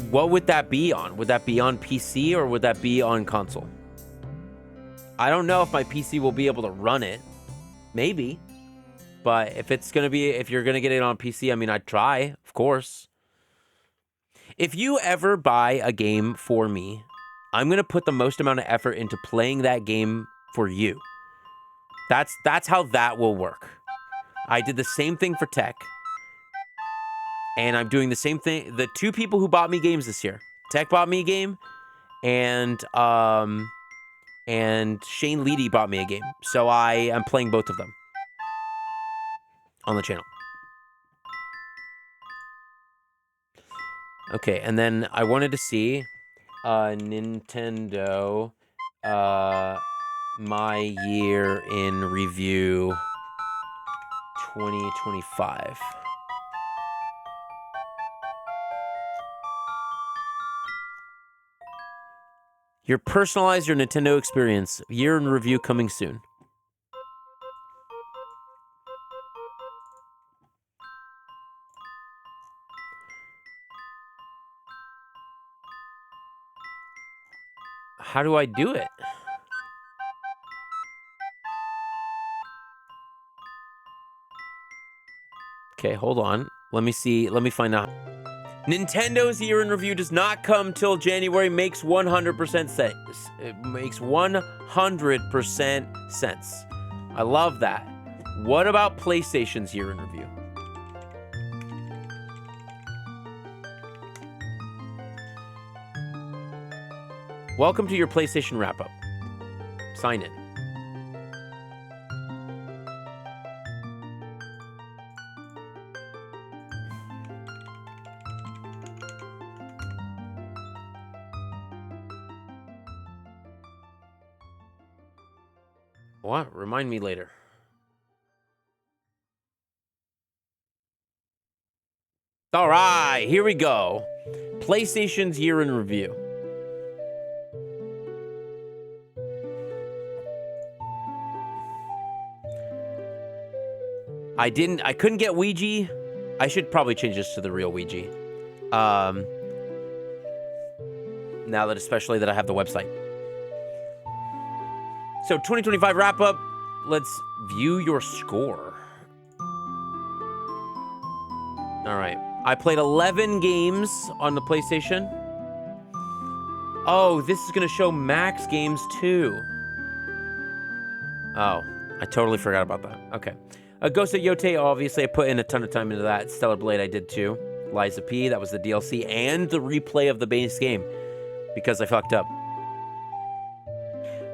What would that be on? Would that be on PC or would that be on console? I don't know if my PC will be able to run it. Maybe. But if you're gonna get it on PC, I mean, I'd try, of course. If you ever buy a game for me, I'm gonna put the most amount of effort into playing that game for you. That's how that will work. I did the same thing for Tech. And I'm doing the same thing. The 2 people who bought me games this year, Tech bought me a game, and Shane Leedy bought me a game. So I am playing both of them on the channel. Okay, and then I wanted to see Nintendo My Year in Review 2025. Personalize your Nintendo experience. Year in review coming soon. How do I do it? Okay, hold on. Let me see. Let me find out. Nintendo's year in review does not come till January. Makes 100% sense. It makes 100% sense. I love that. What about PlayStation's year in review? Welcome to your PlayStation wrap-up. Sign in. What? Remind me later. All right, here we go. PlayStation's year in review. I couldn't get Wiiji. I should probably change this to the real Wiiji. Now that especially that I have the website. So 2025 wrap up. Let's view your score. All right. I played 11 games on the PlayStation. Oh, this is going to show max games too. Oh, I totally forgot about that. Okay. Ghost of Yote, obviously, I put in a ton of time into that. Stellar Blade, I did too. Liza P, that was the DLC, and the replay of the base game because I fucked up.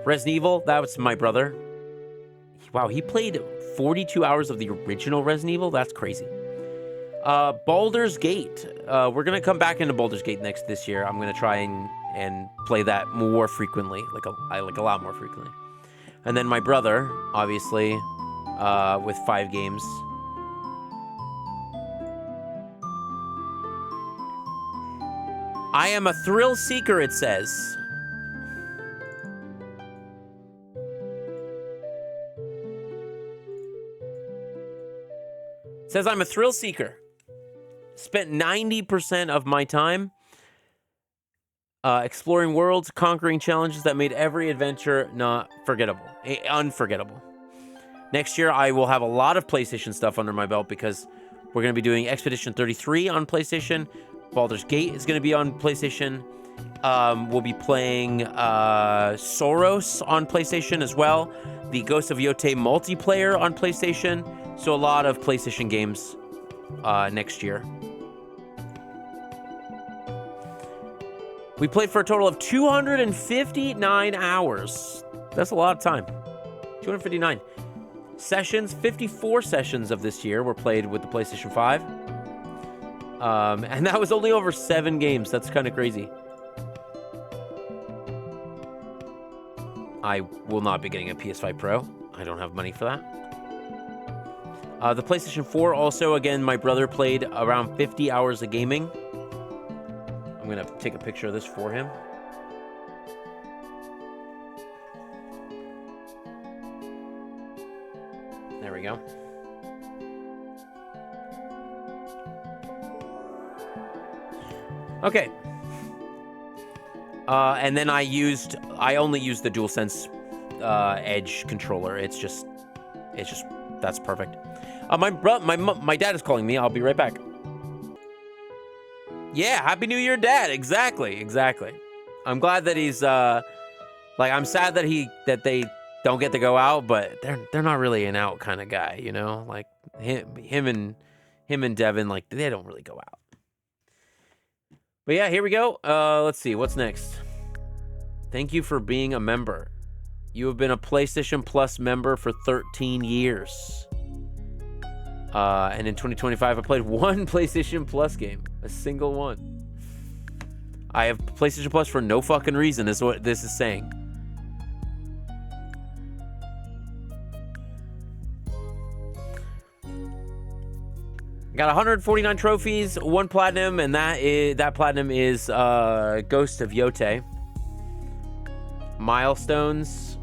Resident Evil, that was my brother. Wow, he played 42 hours of the original Resident Evil? That's crazy. Baldur's Gate. We're going to come back into Baldur's Gate this year. I'm going to try and play that more frequently, like a lot more frequently. And then my brother, obviously, with 5 games. I am a thrill seeker, it says. It says I'm a thrill seeker. Spent 90% of my time exploring worlds, conquering challenges that made every adventure unforgettable. Next year, I will have a lot of PlayStation stuff under my belt because we're going to be doing Expedition 33 on PlayStation. Baldur's Gate is going to be on PlayStation. We'll be playing Soros on PlayStation as well. The Ghost of Yote multiplayer on PlayStation. So a lot of PlayStation games next year. We played for a total of 259 hours. That's a lot of time. 259 sessions. 54 sessions of this year were played with the PlayStation 5. And that was only over 7 games. That's kind of crazy. I will not be getting a PS5 Pro. I don't have money for that. The PlayStation 4 also, again, my brother played around 50 hours of gaming. I'm going to take a picture of this for him. There we go. Okay. And then I only used the DualSense Edge controller. It's just, that's perfect. My dad is calling me. I'll be right back. Yeah, Happy New Year, Dad. Exactly. I'm glad that he's I'm sad that they don't get to go out, but they're not really an out kind of guy, you know? Like him and Devin, like they don't really go out. But yeah, here we go. Let's see what's next. Thank you for being a member. You have been a PlayStation Plus member for 13 years. And in 2025, I played one PlayStation Plus game. A single one. I have PlayStation Plus for no fucking reason, is what this is saying. Got 149 trophies, 1 platinum, and that platinum is Ghost of Yote. Milestones.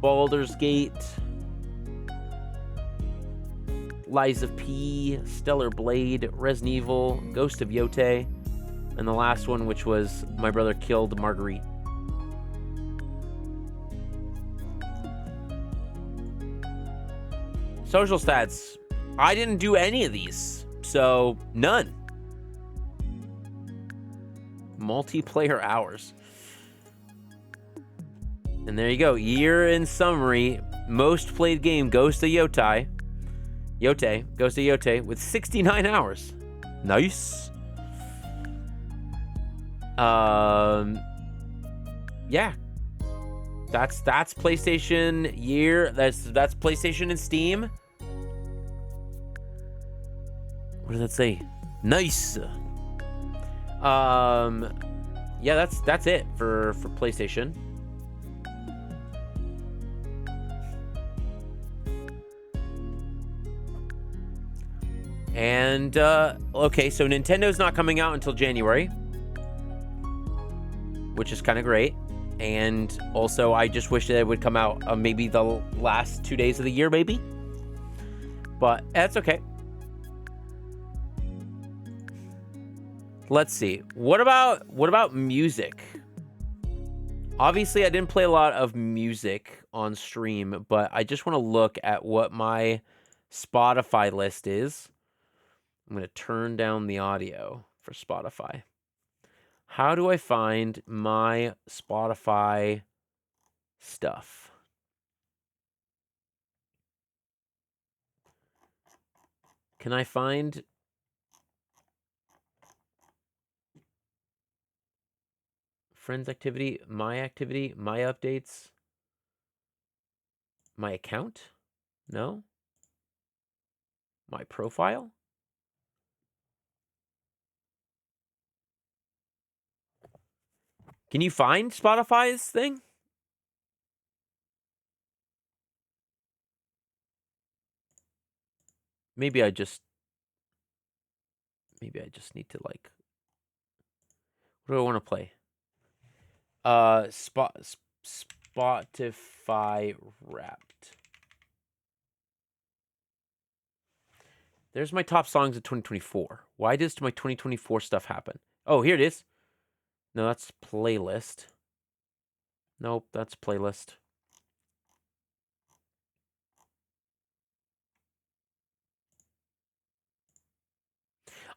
Baldur's Gate. Liza P, Stellar Blade, Resident Evil, Ghost of Yote, and the last one, which was My Brother Killed Marguerite. Social stats. I didn't do any of these, so none. Multiplayer hours. And there you go. Year in summary. Most played game, Ghost of Yote. Ghost of Yote with 69 hours. Nice. Yeah. That's PlayStation year. That's PlayStation and Steam. What does that say? Nice. Yeah, that's it for PlayStation. And, okay, so Nintendo's not coming out until January, which is kind of great. And also, I just wish that it would come out maybe the last 2 days of the year, maybe. But that's okay. Let's see. What about music? Obviously, I didn't play a lot of music on stream, but I just want to look at what my Spotify list is. I'm going to turn down the audio for Spotify. How do I find my Spotify stuff? Can I find friends activity, my updates, my account? No? My profile? Can you find Spotify's thing? Maybe I just need to like, what do I want to play? Spotify Wrapped. There's my top songs of 2024. Why does my 2024 stuff happen? Oh, here it is. No, that's playlist. Nope, that's playlist.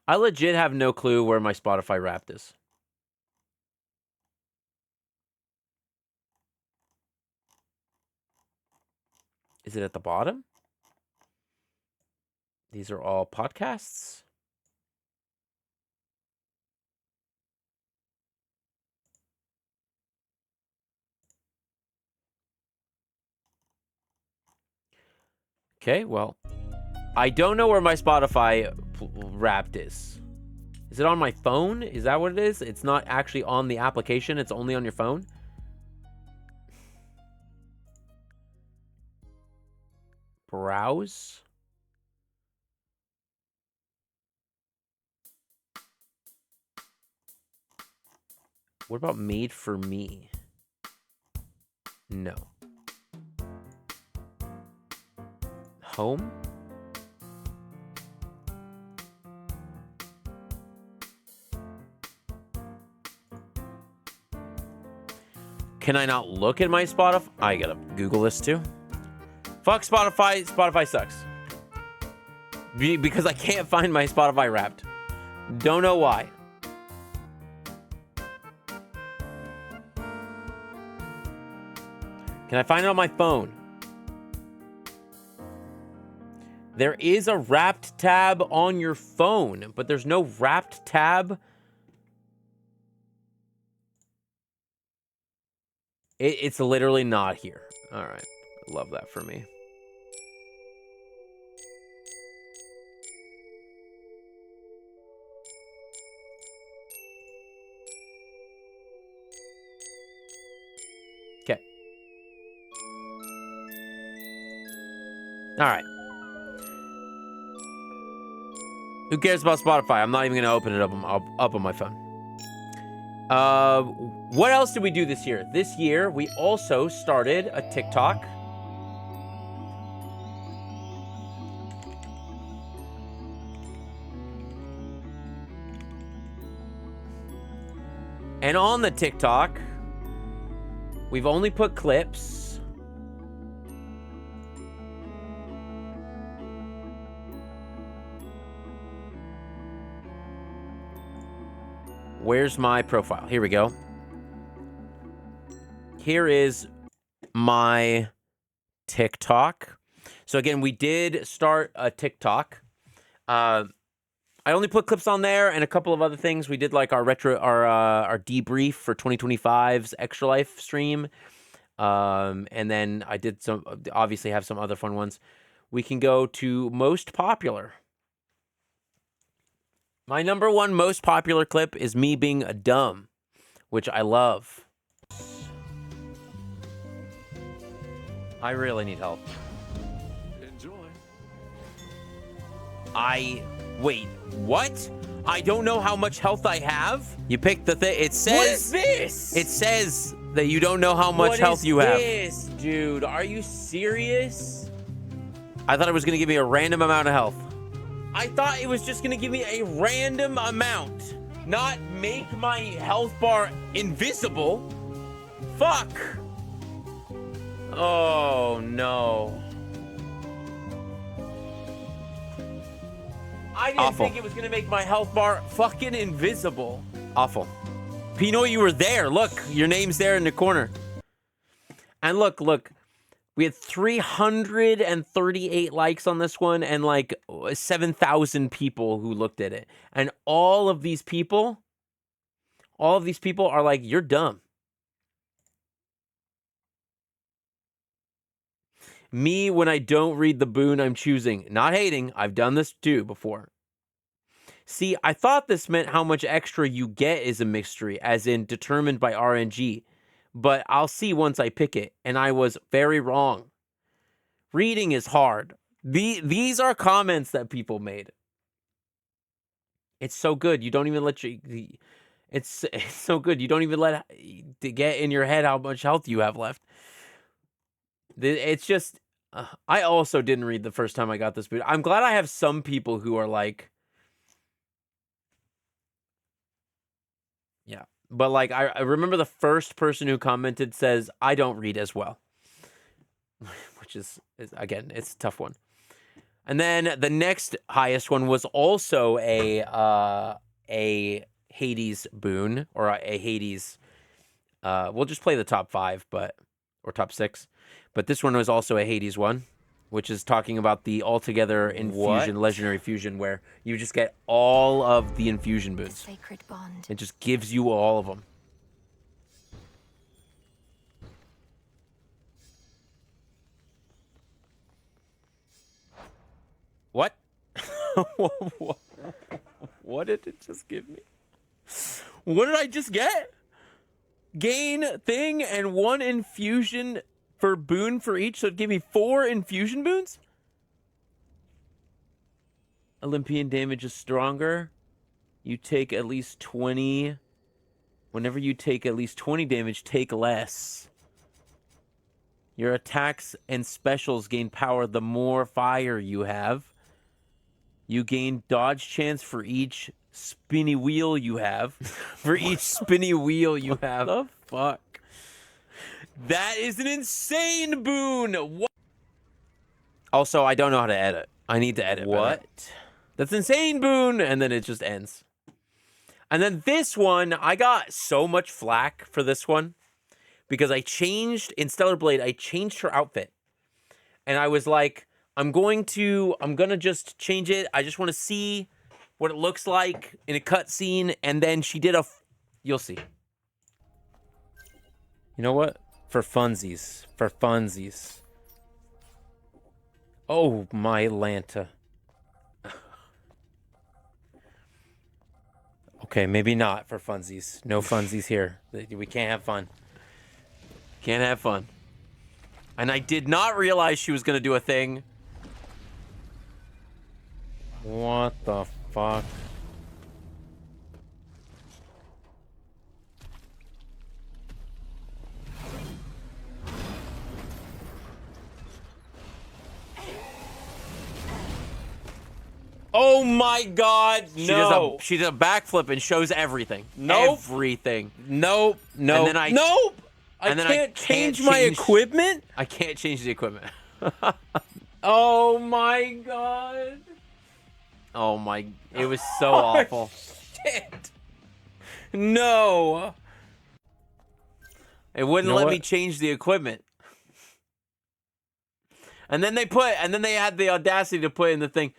I legit have no clue where my Spotify Wrapped is. Is it at the bottom? These are all podcasts. Okay, well, I don't know where my Spotify Wrapped is. Is it on my phone? Is that what it is? It's not actually on the application. It's only on your phone. Browse. What about made for me? No. Home? Can I not look at my Spotify? I gotta Google this too. Fuck Spotify. Spotify sucks. Because I can't find my Spotify Wrapped. Don't know why. Can I find it on my phone? There is a Wrapped tab on your phone, but there's no Wrapped tab. It's literally not here. All right. Love that for me. Okay. All right. Who cares about Spotify? I'm not even going to open it up on my phone. What else did we do this year? This year, we also started a TikTok. And on the TikTok, we've only put clips. Where's my profile? Here we go. Here is my TikTok. So again, we did start a TikTok. I only put clips on there and a couple of other things. We did like our debrief for 2025's Extra Life stream. And then I did obviously have some other fun ones. We can go to most popular. My number one most popular clip is me being a dumb, which I love. I really need help. Enjoy. I Wait, what? I don't know how much health I have? You picked the thing. It says... What is this? It says that you don't know how much health you What have. is this, dude? Are you serious? I thought it was going to give me a random amount of health. I thought it was just gonna give me a random amount, not make my health bar invisible. Fuck. Oh, no. I didn't Awful. think it was gonna make my health bar fucking invisible. Awful. Pino, you were there. Look, your name's there in the corner. And look. We had 338 likes on this one and like 7,000 people who looked at it. And all of these people are like, you're dumb. Me, when I don't read the boon I'm choosing. Not hating. I've done this too before. See, I thought this meant how much extra you get is a mystery, as in determined by RNG. But I'll see once I pick it, and I was very wrong. Reading is hard. These are comments that people made. It's so good. You don't even let you... It's so good. You don't even let to get in your head how much health you have left. It's just... I also didn't read the first time I got this boot. I'm glad I have some people who are like... Yeah. But like, I remember the first person who commented says, I don't read as well. Which is again, it's a tough one. And then the next highest one was also a Hades boon, or a Hades. We'll just play the top 5, or top 6. But this one was also a Hades one, which is talking about the altogether infusion, legendary fusion, where you just get all of the infusion boons. Sacred bond. It just gives you all of them. What? What did it just give me? What did I just get? Gain thing and 1 infusion for boon for each, so it gave me 4 infusion boons? Olympian damage is stronger. You take at least 20. Whenever you take at least 20 damage, take less. Your attacks and specials gain power the more fire you have. You gain dodge chance for each spinny wheel you have. For each spinny wheel you have. What the fuck? That is an insane boon! What? Also, I don't know how to edit. I need to edit. What? Better. That's insane boon! And then it just ends. And then this one, I got so much flack for this one. Because I changed, in Stellar Blade, I changed her outfit. And I was like, I'm gonna just change it. I just want to see what it looks like in a cutscene. And then she did you'll see. You know what? For funsies. For funsies. Oh, my Lanta. Okay, maybe not for funsies. No funsies here. We can't have fun. Can't have fun. And I did not realize she was going to do a thing. What the fuck? Oh my god, no. She does a backflip and shows everything. Nope. Everything. Nope. And then Nope. I can't change my equipment? I can't change the equipment. Oh my god. Oh my, it was so awful. Shit. No. It wouldn't You know let what? me change the equipment. And then they had the audacity to put in the thing,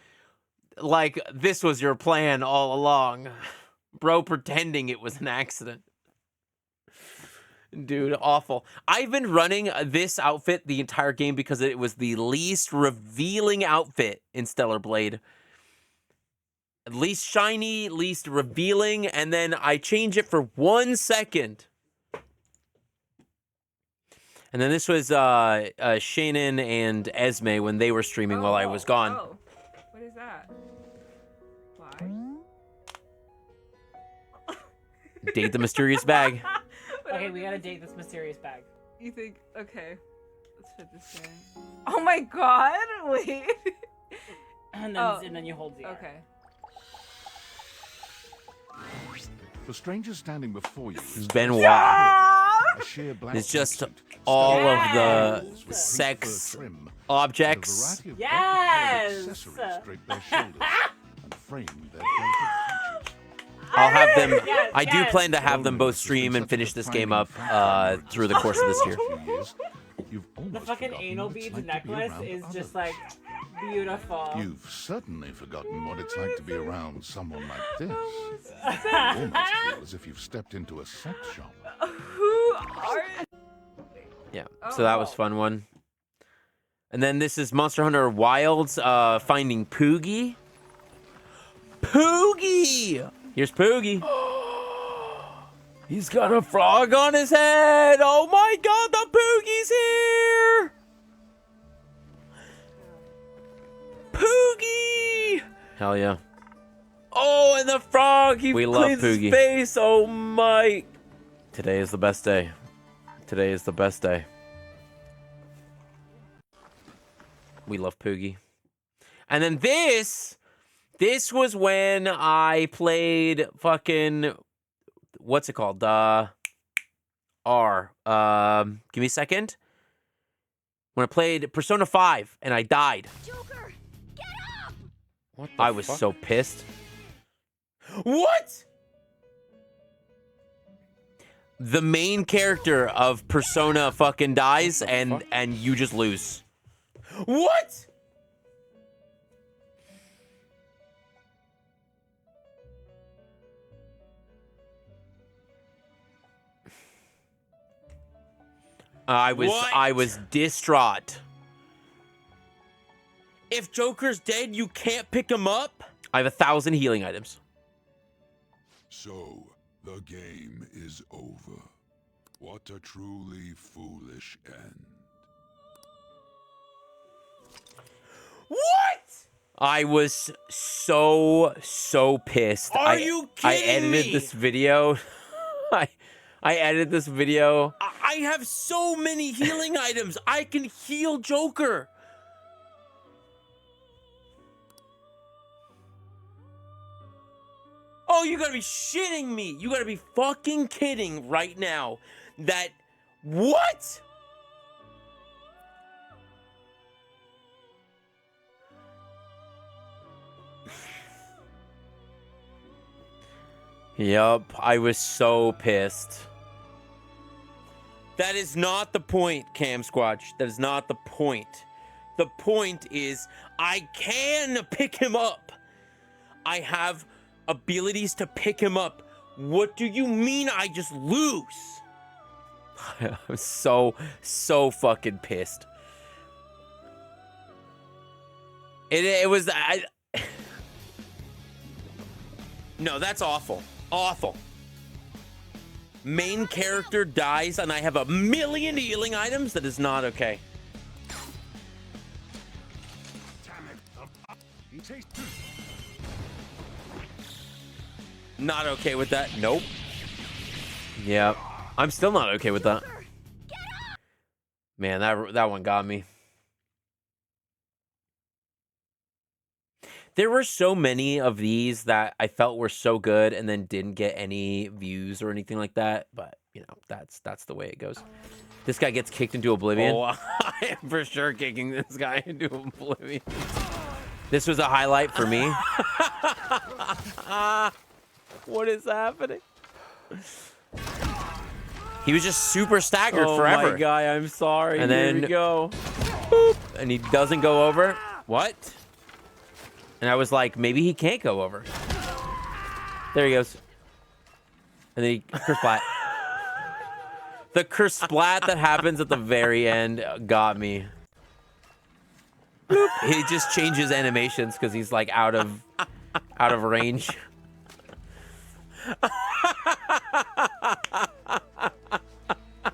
like, this was your plan all along. Bro pretending it was an accident. Dude, awful. I've been running this outfit the entire game because it was the least revealing outfit in Stellar Blade. Least shiny, least revealing, and then I change it for 1 second. And then this was Shannon and Esme when they were streaming while I was gone. Oh, what is that? Date the mysterious bag. Okay, we gotta date this mysterious bag. You think? Okay. Let's put this in. Oh my god! Wait. And then you hold the air. Okay. The stranger standing before you is Benoit. a sheer black It's just jumpsuit, all studded of the with pink sex fur trim, and objects. a variety of Yes! brightly colored accessories drape their shoulders and frame their delicate features. I'll have them. Yes, I do yes. plan to have them both stream and finish this game up through the course of this year. The fucking anal beads necklace is just like beautiful. You've certainly forgotten what it's like to be around someone like this. Oh, You almost feel as if you've stepped into a sex shop. Who are? Yeah, so that was fun one. And then this is Monster Hunter Wilds finding Poogie. Poogie! Here's Poogie. He's got a frog on his head. Oh my god, the Poogie's here! Poogie! Hell yeah. Oh, and the frog, he We love cleans his Poogie. face. Oh my. Today is the best day. Today is the best day. We love Poogie. And then this was when I played fucking, what's it called? R. Give me a second. When I played Persona 5 and I died. Joker, get up! What the I was so pissed. What? The main character of Persona fucking dies and you just lose. What? I was distraught. If Joker's dead, you can't pick him up? I have 1,000 healing items. So, the game is over. What a truly foolish end. What? I was so pissed. Are you I kidding edited me? this video. I edited this video. I have so many healing items. I can heal Joker. Oh, you gotta be shitting me. You gotta be fucking kidding right now. That, what? Yup, I was so pissed. That is not the point, Cam Squatch. That is not the point. The point is, I can pick him up. I have abilities to pick him up. What do you mean I just lose? I'm so fucking pissed. It was No, that's awful. Awful. Main character dies and I have 1,000,000 healing items? That is not okay. Not okay with that. Nope. Yeah, I'm still not okay with that. Man, that one got me. There were so many of these that I felt were so good and then didn't get any views or anything like that. But, you know, that's the way it goes. This guy gets kicked into oblivion. Oh, I am for sure kicking this guy into oblivion. This was a highlight for me. What is happening? He was just super staggered forever. Oh my God, I'm sorry. And Here then we go. Boop, and he doesn't go over. What? And I was like, maybe he can't go over. There he goes. And then he kersplat. The kersplat that happens at the very end got me. Bloop. He just changes animations because he's like out of range.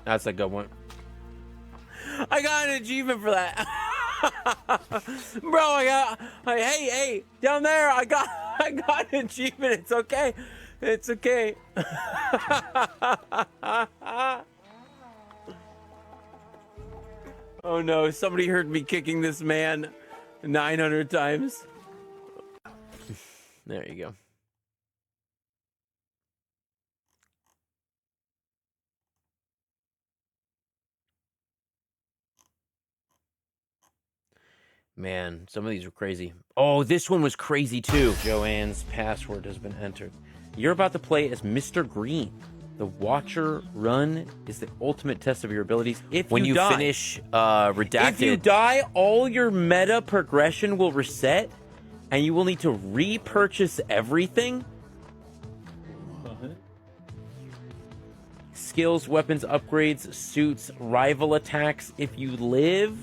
That's a good one. I got an achievement for that. Bro, hey, down there, I got an achievement. It's okay. It's okay. Oh no, somebody heard me kicking this man 900 times. There you go. Man, some of these are crazy. Oh, this one was crazy too. Joanne's password has been entered. You're about to play as Mr. Green. The Watcher run is the ultimate test of your abilities. When you finish Redacted, if you die, all your meta progression will reset, and you will need to repurchase everything. What? Skills, weapons, upgrades, suits, rival attacks. If you live,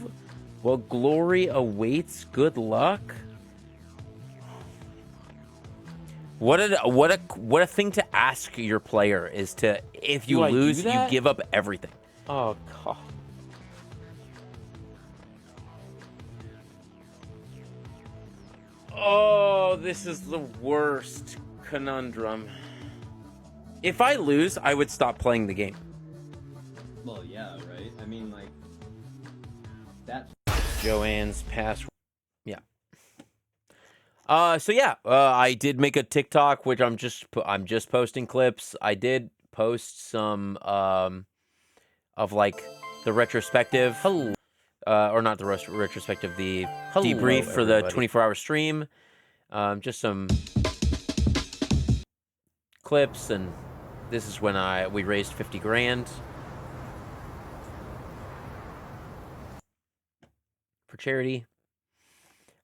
well, glory awaits. Good luck. What a thing to ask your player is to, if you lose, you give up everything. Oh god. Oh, this is the worst conundrum. If I lose, I would stop playing the game. Well, yeah, right? I mean, like, that's... Joanne's password. Yeah. So yeah, I did make a TikTok, which I'm just posting clips. I did post some of like the retrospective. Hello. Or not the retrospective, the debrief for the 24-hour stream. Just some clips, and this is when we raised 50 grand for charity.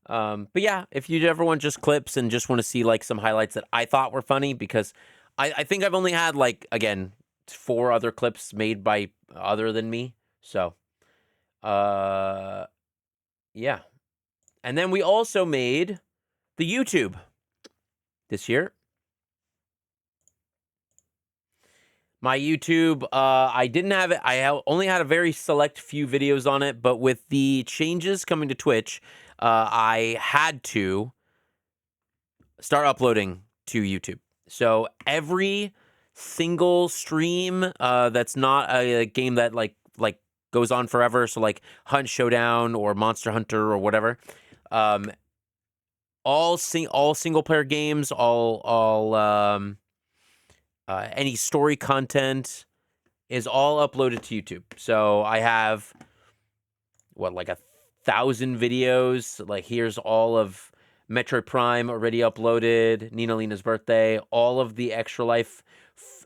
But yeah, if you ever want just clips and just want to see like some highlights that I thought were funny, because I think I've only had like, again, 4 other clips made by other than me. So, yeah. And then we also made the YouTube this year. My YouTube, I didn't have it. I only had a very select few videos on it, but with the changes coming to Twitch, I had to start uploading to YouTube. So every single stream that's not a game that like goes on forever, so like Hunt Showdown or Monster Hunter or whatever, all single player games, any story content is all uploaded to YouTube. So I have like 1,000 videos. Like here's all of Metroid Prime already uploaded, Nina Lena's birthday, all of the Extra Life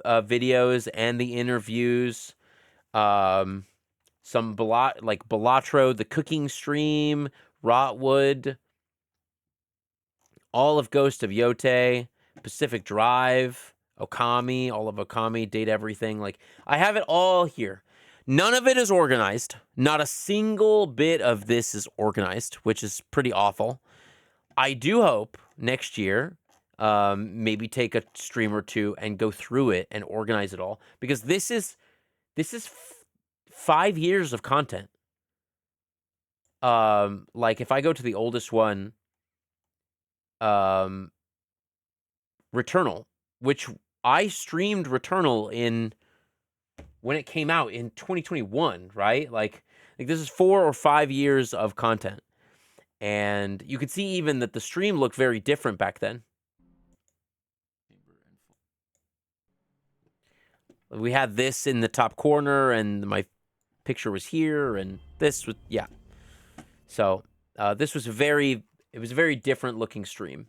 videos and the interviews. Some Balatro, the cooking stream, Rotwood, all of Ghost of Yote, Pacific Drive, Okami, all of Okami, Date Everything. Like, I have it all here. None of it is organized. Not a single bit of this is organized, which is pretty awful. I do hope next year, maybe take a stream or two and go through it and organize it all, because this is 5 years of content. Like if I go to the oldest one, Returnal, which I streamed Returnal when it came out in 2021, right? Like this is 4 or 5 years of content. And you could see even that the stream looked very different back then. We had this in the top corner, and my picture was here, and this was, yeah. So this was a very different looking stream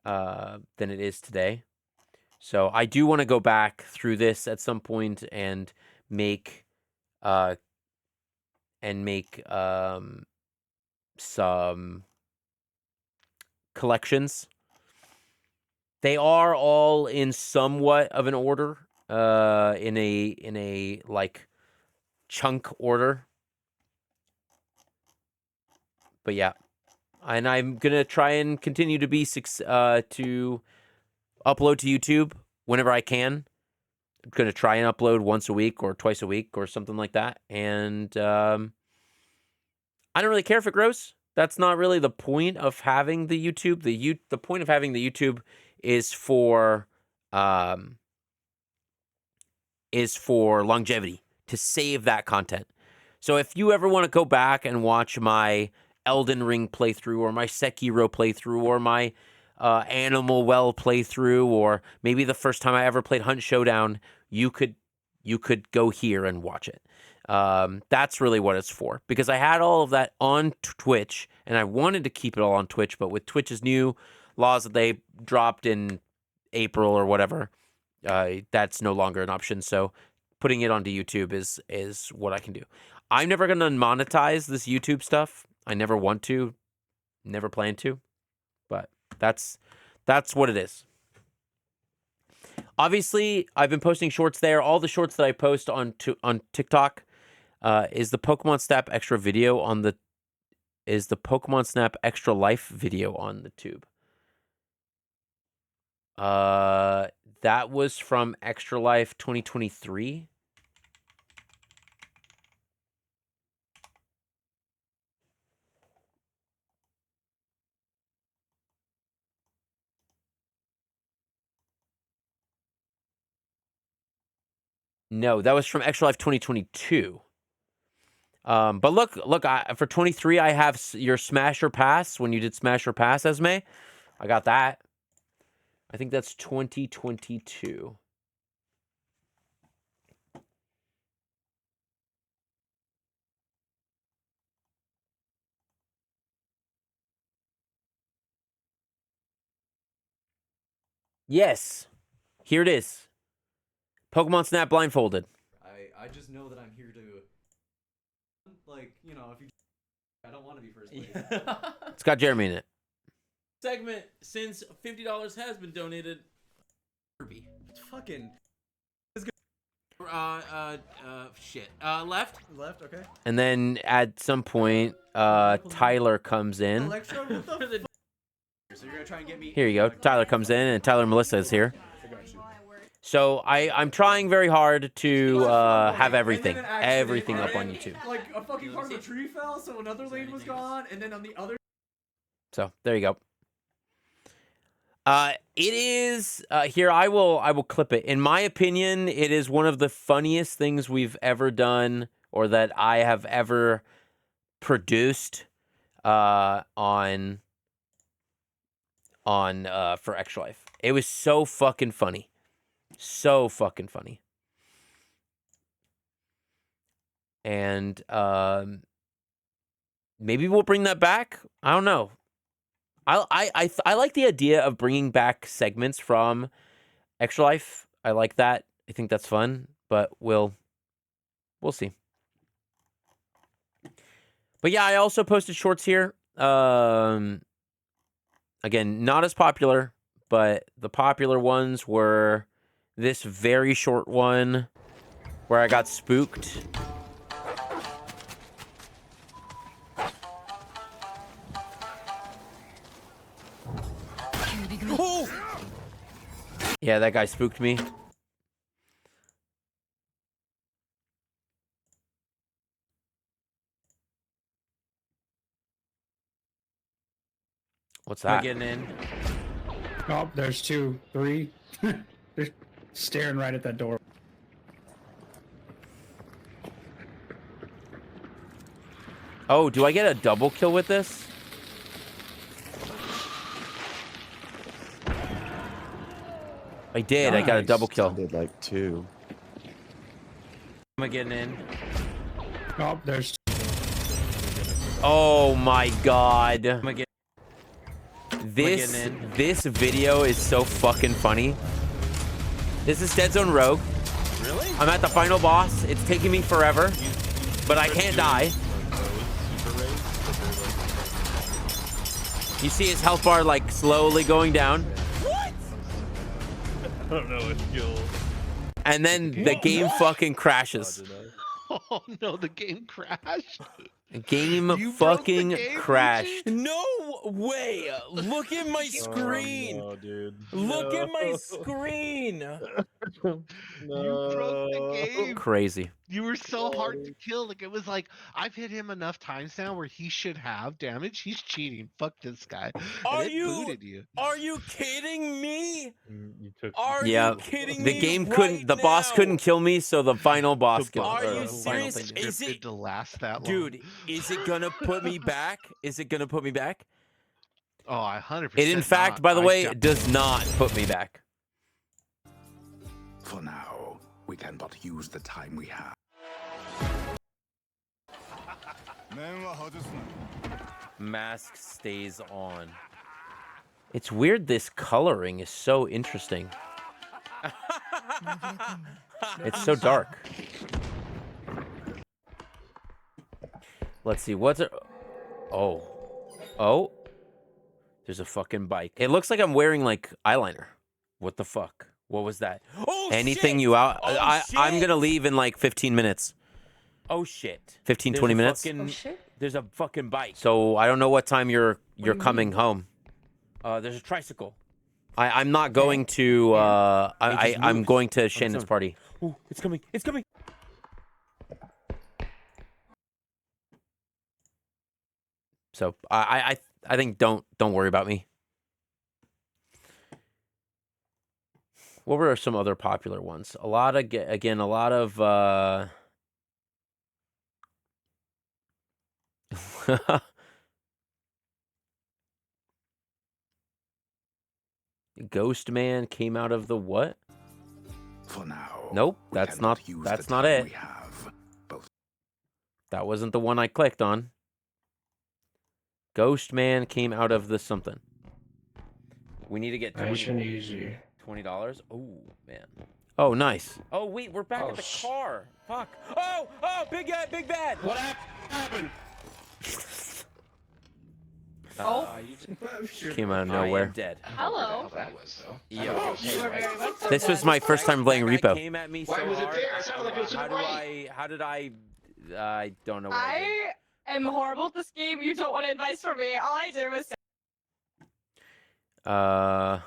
than it is today. So I do want to go back through this at some point and make some collections. They are all in somewhat of an order, in a like chunk order. But yeah, and I'm gonna try and continue to be to upload to YouTube whenever I can. I'm gonna try and upload once a week or twice a week or something like that. And I don't really care if it grows. That's not really the point of having the YouTube. The point of having the YouTube is for is for longevity, to save that content. So if you ever want to go back and watch my Elden Ring playthrough, or my Sekiro playthrough, or my Animal Well playthrough, or maybe the first time I ever played Hunt Showdown, you could go here and watch it. That's really what it's for, because I had all of that on Twitch, and I wanted to keep it all on Twitch, but with Twitch's new laws that they dropped in April or whatever, that's no longer an option. So putting it onto YouTube is what I can do. I'm never going to monetize this YouTube stuff. I never want to, never plan to, but that's what it is. Obviously, I've been posting shorts there. All the shorts that I post on TikTok is the Pokemon Snap Extra video on the Pokemon Snap Extra Life video on the tube. That was from Extra Life 2023. No, that was from Extra Life 2022. But look, for 23, I have your Smash or Pass when you did Smash or Pass, Esme. I got that. I think that's 2022. Yes, here it is. Pokemon Snap blindfolded. I just know that I'm here to, like, you know, if you, I don't want to be first place. It's got Jeremy in it. Segment, since $50 has been donated. Kirby. It's fucking Shit. Left. left, okay. And then at some point, Tyler comes in. Electro, what the fuck? So you're gonna try and get me. Here you go. Tyler comes in, and Tyler and Melissa is here. I got you. So I'm trying very hard to have everything up on YouTube. Like a fucking part of the tree fell, so another lane was gone, and then on the other. So there you go. It is here. I will clip it. In my opinion, it is one of the funniest things we've ever done, or that I have ever produced on for Extra Life. It was so fucking funny. So fucking funny. And maybe we'll bring that back. I don't know. I like the idea of bringing back segments from Extra Life. I like that. I think that's fun, but we'll see. But yeah, I also posted shorts here. Again, not as popular, but the popular ones were this very short one where I got spooked. Oh! Yeah, that guy spooked me. What's that? Getting in. Oh, there's 2, 3. They're staring right at that door. Oh, do I get a double kill with this? I did. Nice. I got a double kill. I did like 2. Am I getting in? Oh, there's. Oh my god. Am I getting? This video is so fucking funny. This is Dead Zone Rogue. Really? I'm at the final boss. It's taking me forever, but I can't die. You see his health bar like slowly going down. What? I don't know if you'll. And then the game fucking crashes. Oh no, the game crashed. Game You broke the fucking game, crashed. No way! Look at my screen. Oh, no, dude. Look at my No. screen. You broke the game. Crazy. You were so hard to kill. Like it was like I've hit him enough times now where he should have damage. He's cheating. Fuck this guy. Are And it you? booted you. Are you kidding me? You took. Are Yeah, you kidding the me? game right couldn't. The boss now? couldn't kill me, so the final boss The killed. boss- Are or you the final serious? thing did. Is it, to last that long? dude? Is it gonna put me back? Is it gonna put me back? Oh, I 100%. It in fact, not. by the I way, doubt- does not put me back. For now, we can but use the time we have. Mask stays on. It's weird. This coloring is so interesting. It's so dark. Let's see. What's it? Oh. Oh. There's a fucking bike. It looks like I'm wearing like eyeliner. What the fuck? What was that? Oh Anything shit! you out? Oh, I'm shit! gonna leave in like 15 minutes. Oh shit! 15, There's 20 a minutes. fucking- There's a fucking bike. So I don't know what time you're do you coming mean? home. There's a tricycle. I'm not going to. I'm moves going to on its Shannon's own. party. Ooh, it's coming! It's coming! So I think don't worry about me. What were some other popular ones? A lot of again, a lot of Ghost Man came out of the what? For now. Nope, we that's can not but use that's the not time it. We have. Both. That wasn't the one I clicked on. Ghost Man came out of the something. We need to get Nice and easy. $20. Oh man. Oh nice. Oh wait, we're back at the car. Fuck. Oh! Big bad! What happened? Oh. Came out of I am nowhere. dead. Hello. That was though. Yo. You were very much so This was dead. my first time playing That guy Repo. came at me Why so was it hard. there? It sounded like it was to the right. How did I don't know what I did. I am horrible at this game. You don't want advice from me. All I did was say, I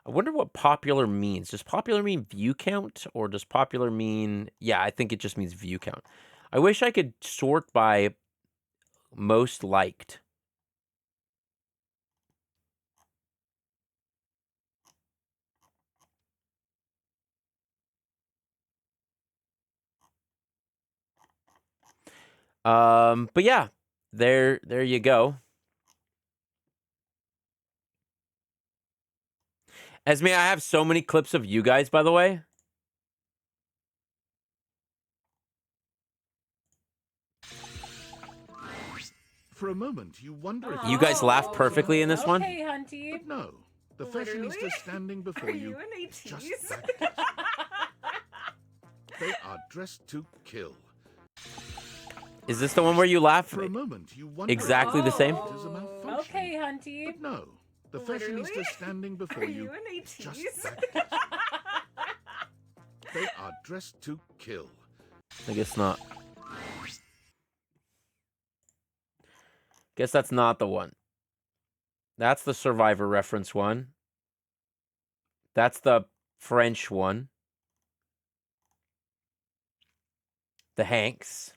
wonder what popular means. Does popular mean view count or does popular mean... Yeah, I think it just means view count. I wish I could sort by most liked. But yeah, there you go. Esme, I have so many clips of you guys, by the way. For a moment, you wonder if You guys laughed perfectly in this one. Okay, Hunty. But no, the Literally? fashionista standing before Are you an just 80s? that. They are dressed to kill. Is this the one where you laugh? For a moment, you wonder Exactly the same? if it is a malfunction. Okay, Hunty. But no, the Literally? fashionista standing before Are you an just 80s? that. They are dressed to kill. I guess not. Guess that's not the one. That's the Survivor reference one. That's the French one. The Hanks.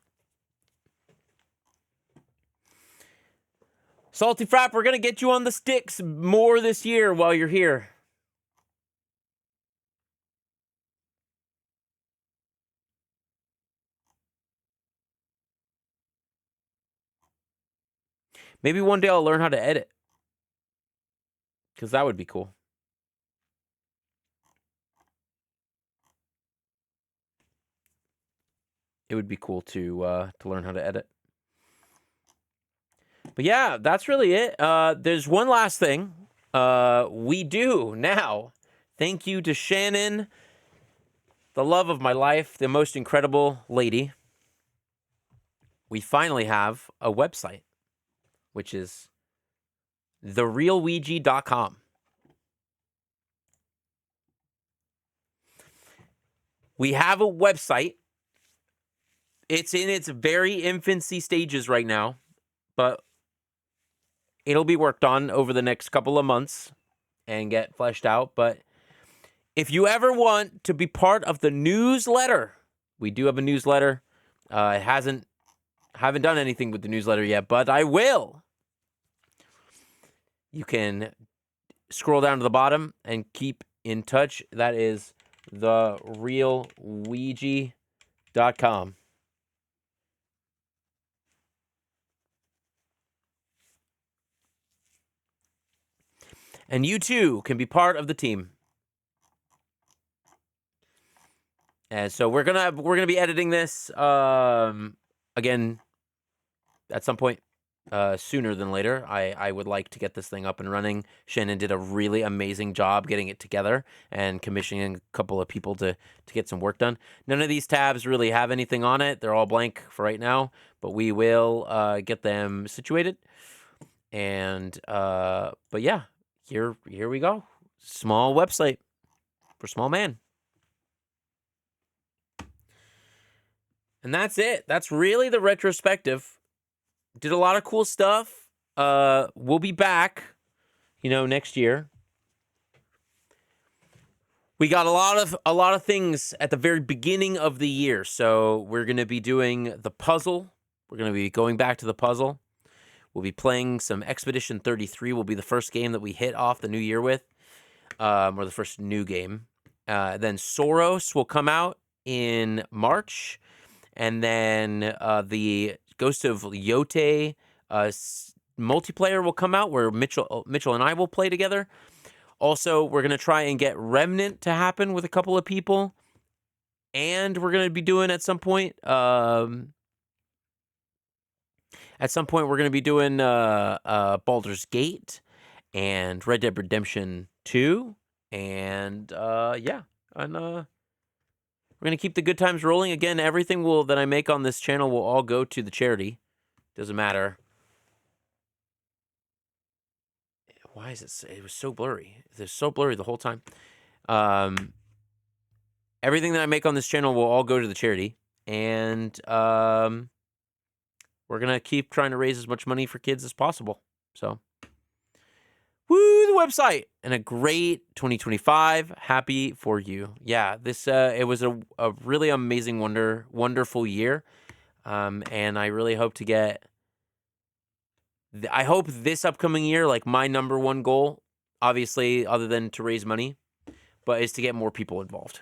Salty Frap, we're going to get you on the sticks more this year while you're here. Maybe one day I'll learn how to edit. Because that would be cool. It would be cool to learn how to edit. But yeah, that's really it. There's one last thing. We do now. Thank you to Shannon, the love of my life, the most incredible lady. We finally have a website, which is therealwiiji.com. We have a website. It's in its very infancy stages right now, but it'll be worked on over the next couple of months and get fleshed out. But if you ever want to be part of the newsletter, we do have a newsletter. It haven't done anything with the newsletter yet, but I will. You can scroll down to the bottom and keep in touch. That is therealwiiji.com. And you too can be part of the team. And so we're gonna be editing this again at some point sooner than later. I would like to get this thing up and running. Shannon did a really amazing job getting it together and commissioning a couple of people to get some work done. None of these tabs really have anything on it. They're all blank for right now, but we will get them situated. And but yeah, here we go. Small website for small man. And that's it. That's really the retrospective. Did a lot of cool stuff. We'll be back, next year. We got a lot of things at the very beginning of the year. So we're going to be doing the puzzle. We're going to be going back to the puzzle. We'll be playing some Expedition 33. Will be the first game that we hit off the new year with, or the first new game. Then Soros will come out in March. And then the Ghost of Yote multiplayer will come out where Mitchell and I will play together. Also, we're going to try and get Remnant to happen with a couple of people. And we're going to be doing at some point we're going to be doing Baldur's Gate and Red Dead Redemption 2. And yeah. And we're going to keep the good times rolling. Again, everything that I make on this channel will all go to the charity. Doesn't matter. Why is it was so blurry. It was so blurry the whole time. Everything that I make on this channel will all go to the charity. And we're going to keep trying to raise as much money for kids as possible. So, woo, the website. And a great 2025. Happy for you. Yeah, this it was a really amazing, wonderful year. And I really hope to get... I hope this upcoming year, like my number one goal, obviously, other than to raise money, but is to get more people involved.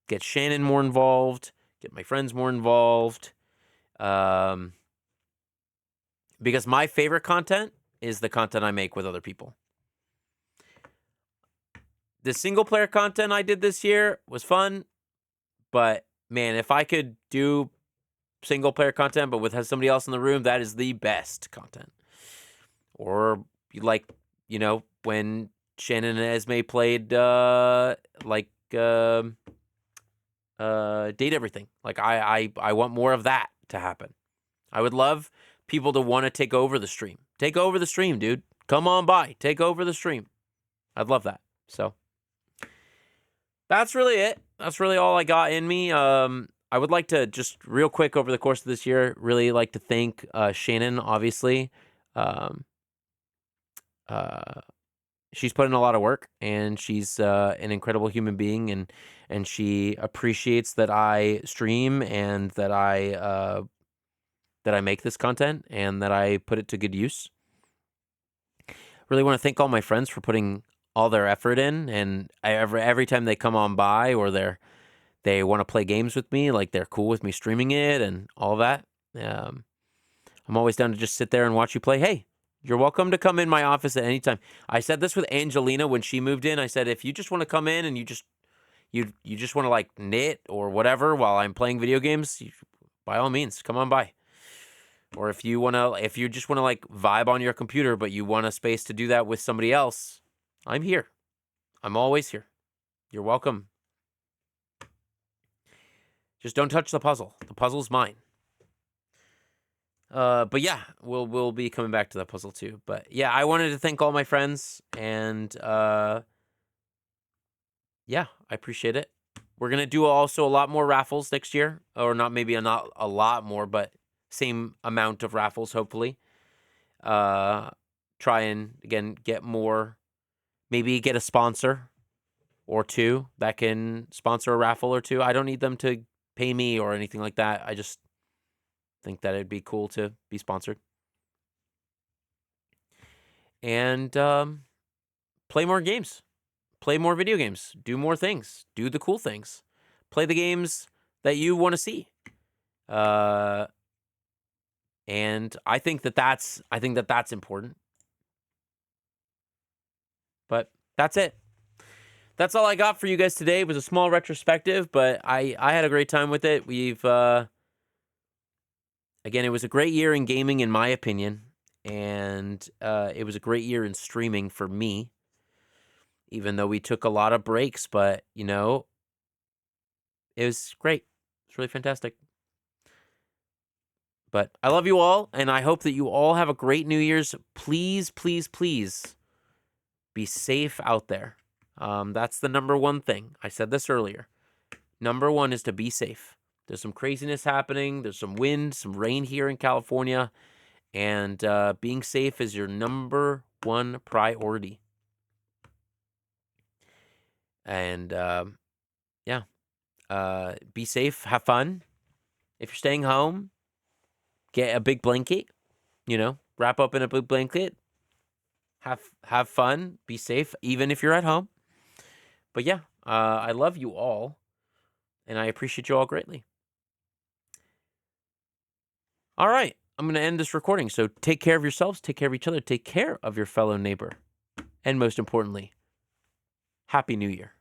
Get Shannon more involved. Get my friends more involved. Because my favorite content is the content I make with other people. The single player content I did this year was fun, but man, if I could do single player content but with somebody else in the room, that is the best content. Or when Shannon and Esme played Date Everything. Like I want more of that to happen. I would love people to want to take over the stream. Take over the stream, dude. Come on by. Take over the stream. I'd love that. So that's really it. That's really all I got in me. I would like to just real quick over the course of this year, really like to thank Shannon, obviously. She's put in a lot of work, and she's an incredible human being, and she appreciates that I stream and that I make this content and that I put it to good use. Really want to thank all my friends for putting all their effort in, and every time they come on by or they want to play games with me, like they're cool with me streaming it and all that. I'm always down to just sit there and watch you play. Hey, you're welcome to come in my office at any time. I said this with Angelina when she moved in. I said, if you just want to come in and you just want to like knit or whatever while I'm playing video games, by all means, come on by. Or if you just want to like vibe on your computer, but you want a space to do that with somebody else, I'm here. I'm always here. You're welcome. Just don't touch the puzzle. The puzzle's mine. But yeah, we'll be coming back to that puzzle too. But yeah, I wanted to thank all my friends, and yeah, I appreciate it. We're gonna do also a lot more raffles next year, or not a lot more, but same amount of raffles hopefully. Try and again get more, maybe get a sponsor or two that can sponsor a raffle or two. I don't need them to pay me or anything like that. I just think that it'd be cool to be sponsored. And play more games. Play more video games. Do more things. Do the cool things. Play the games that you want to see. And I think that's important. But that's it. That's all I got for you guys today. It was a small retrospective, but I had a great time with it. We've again, it was a great year in gaming, in my opinion, and it was a great year in streaming for me. Even though we took a lot of breaks, but you know, it was great. It's really fantastic. But I love you all, and I hope that you all have a great New Year's. Please, please, please be safe out there. That's the number one thing. I said this earlier. Number one is to be safe. There's some craziness happening. There's some wind, some rain here in California. And being safe is your number one priority. And yeah, be safe. Have fun. If you're staying home, get a big blanket. You know, wrap up in a big blanket. Have fun. Be safe, even if you're at home. But yeah, I love you all, and I appreciate you all greatly. All right, I'm going to end this recording. So take care of yourselves, take care of each other, take care of your fellow neighbor, and most importantly, Happy New Year.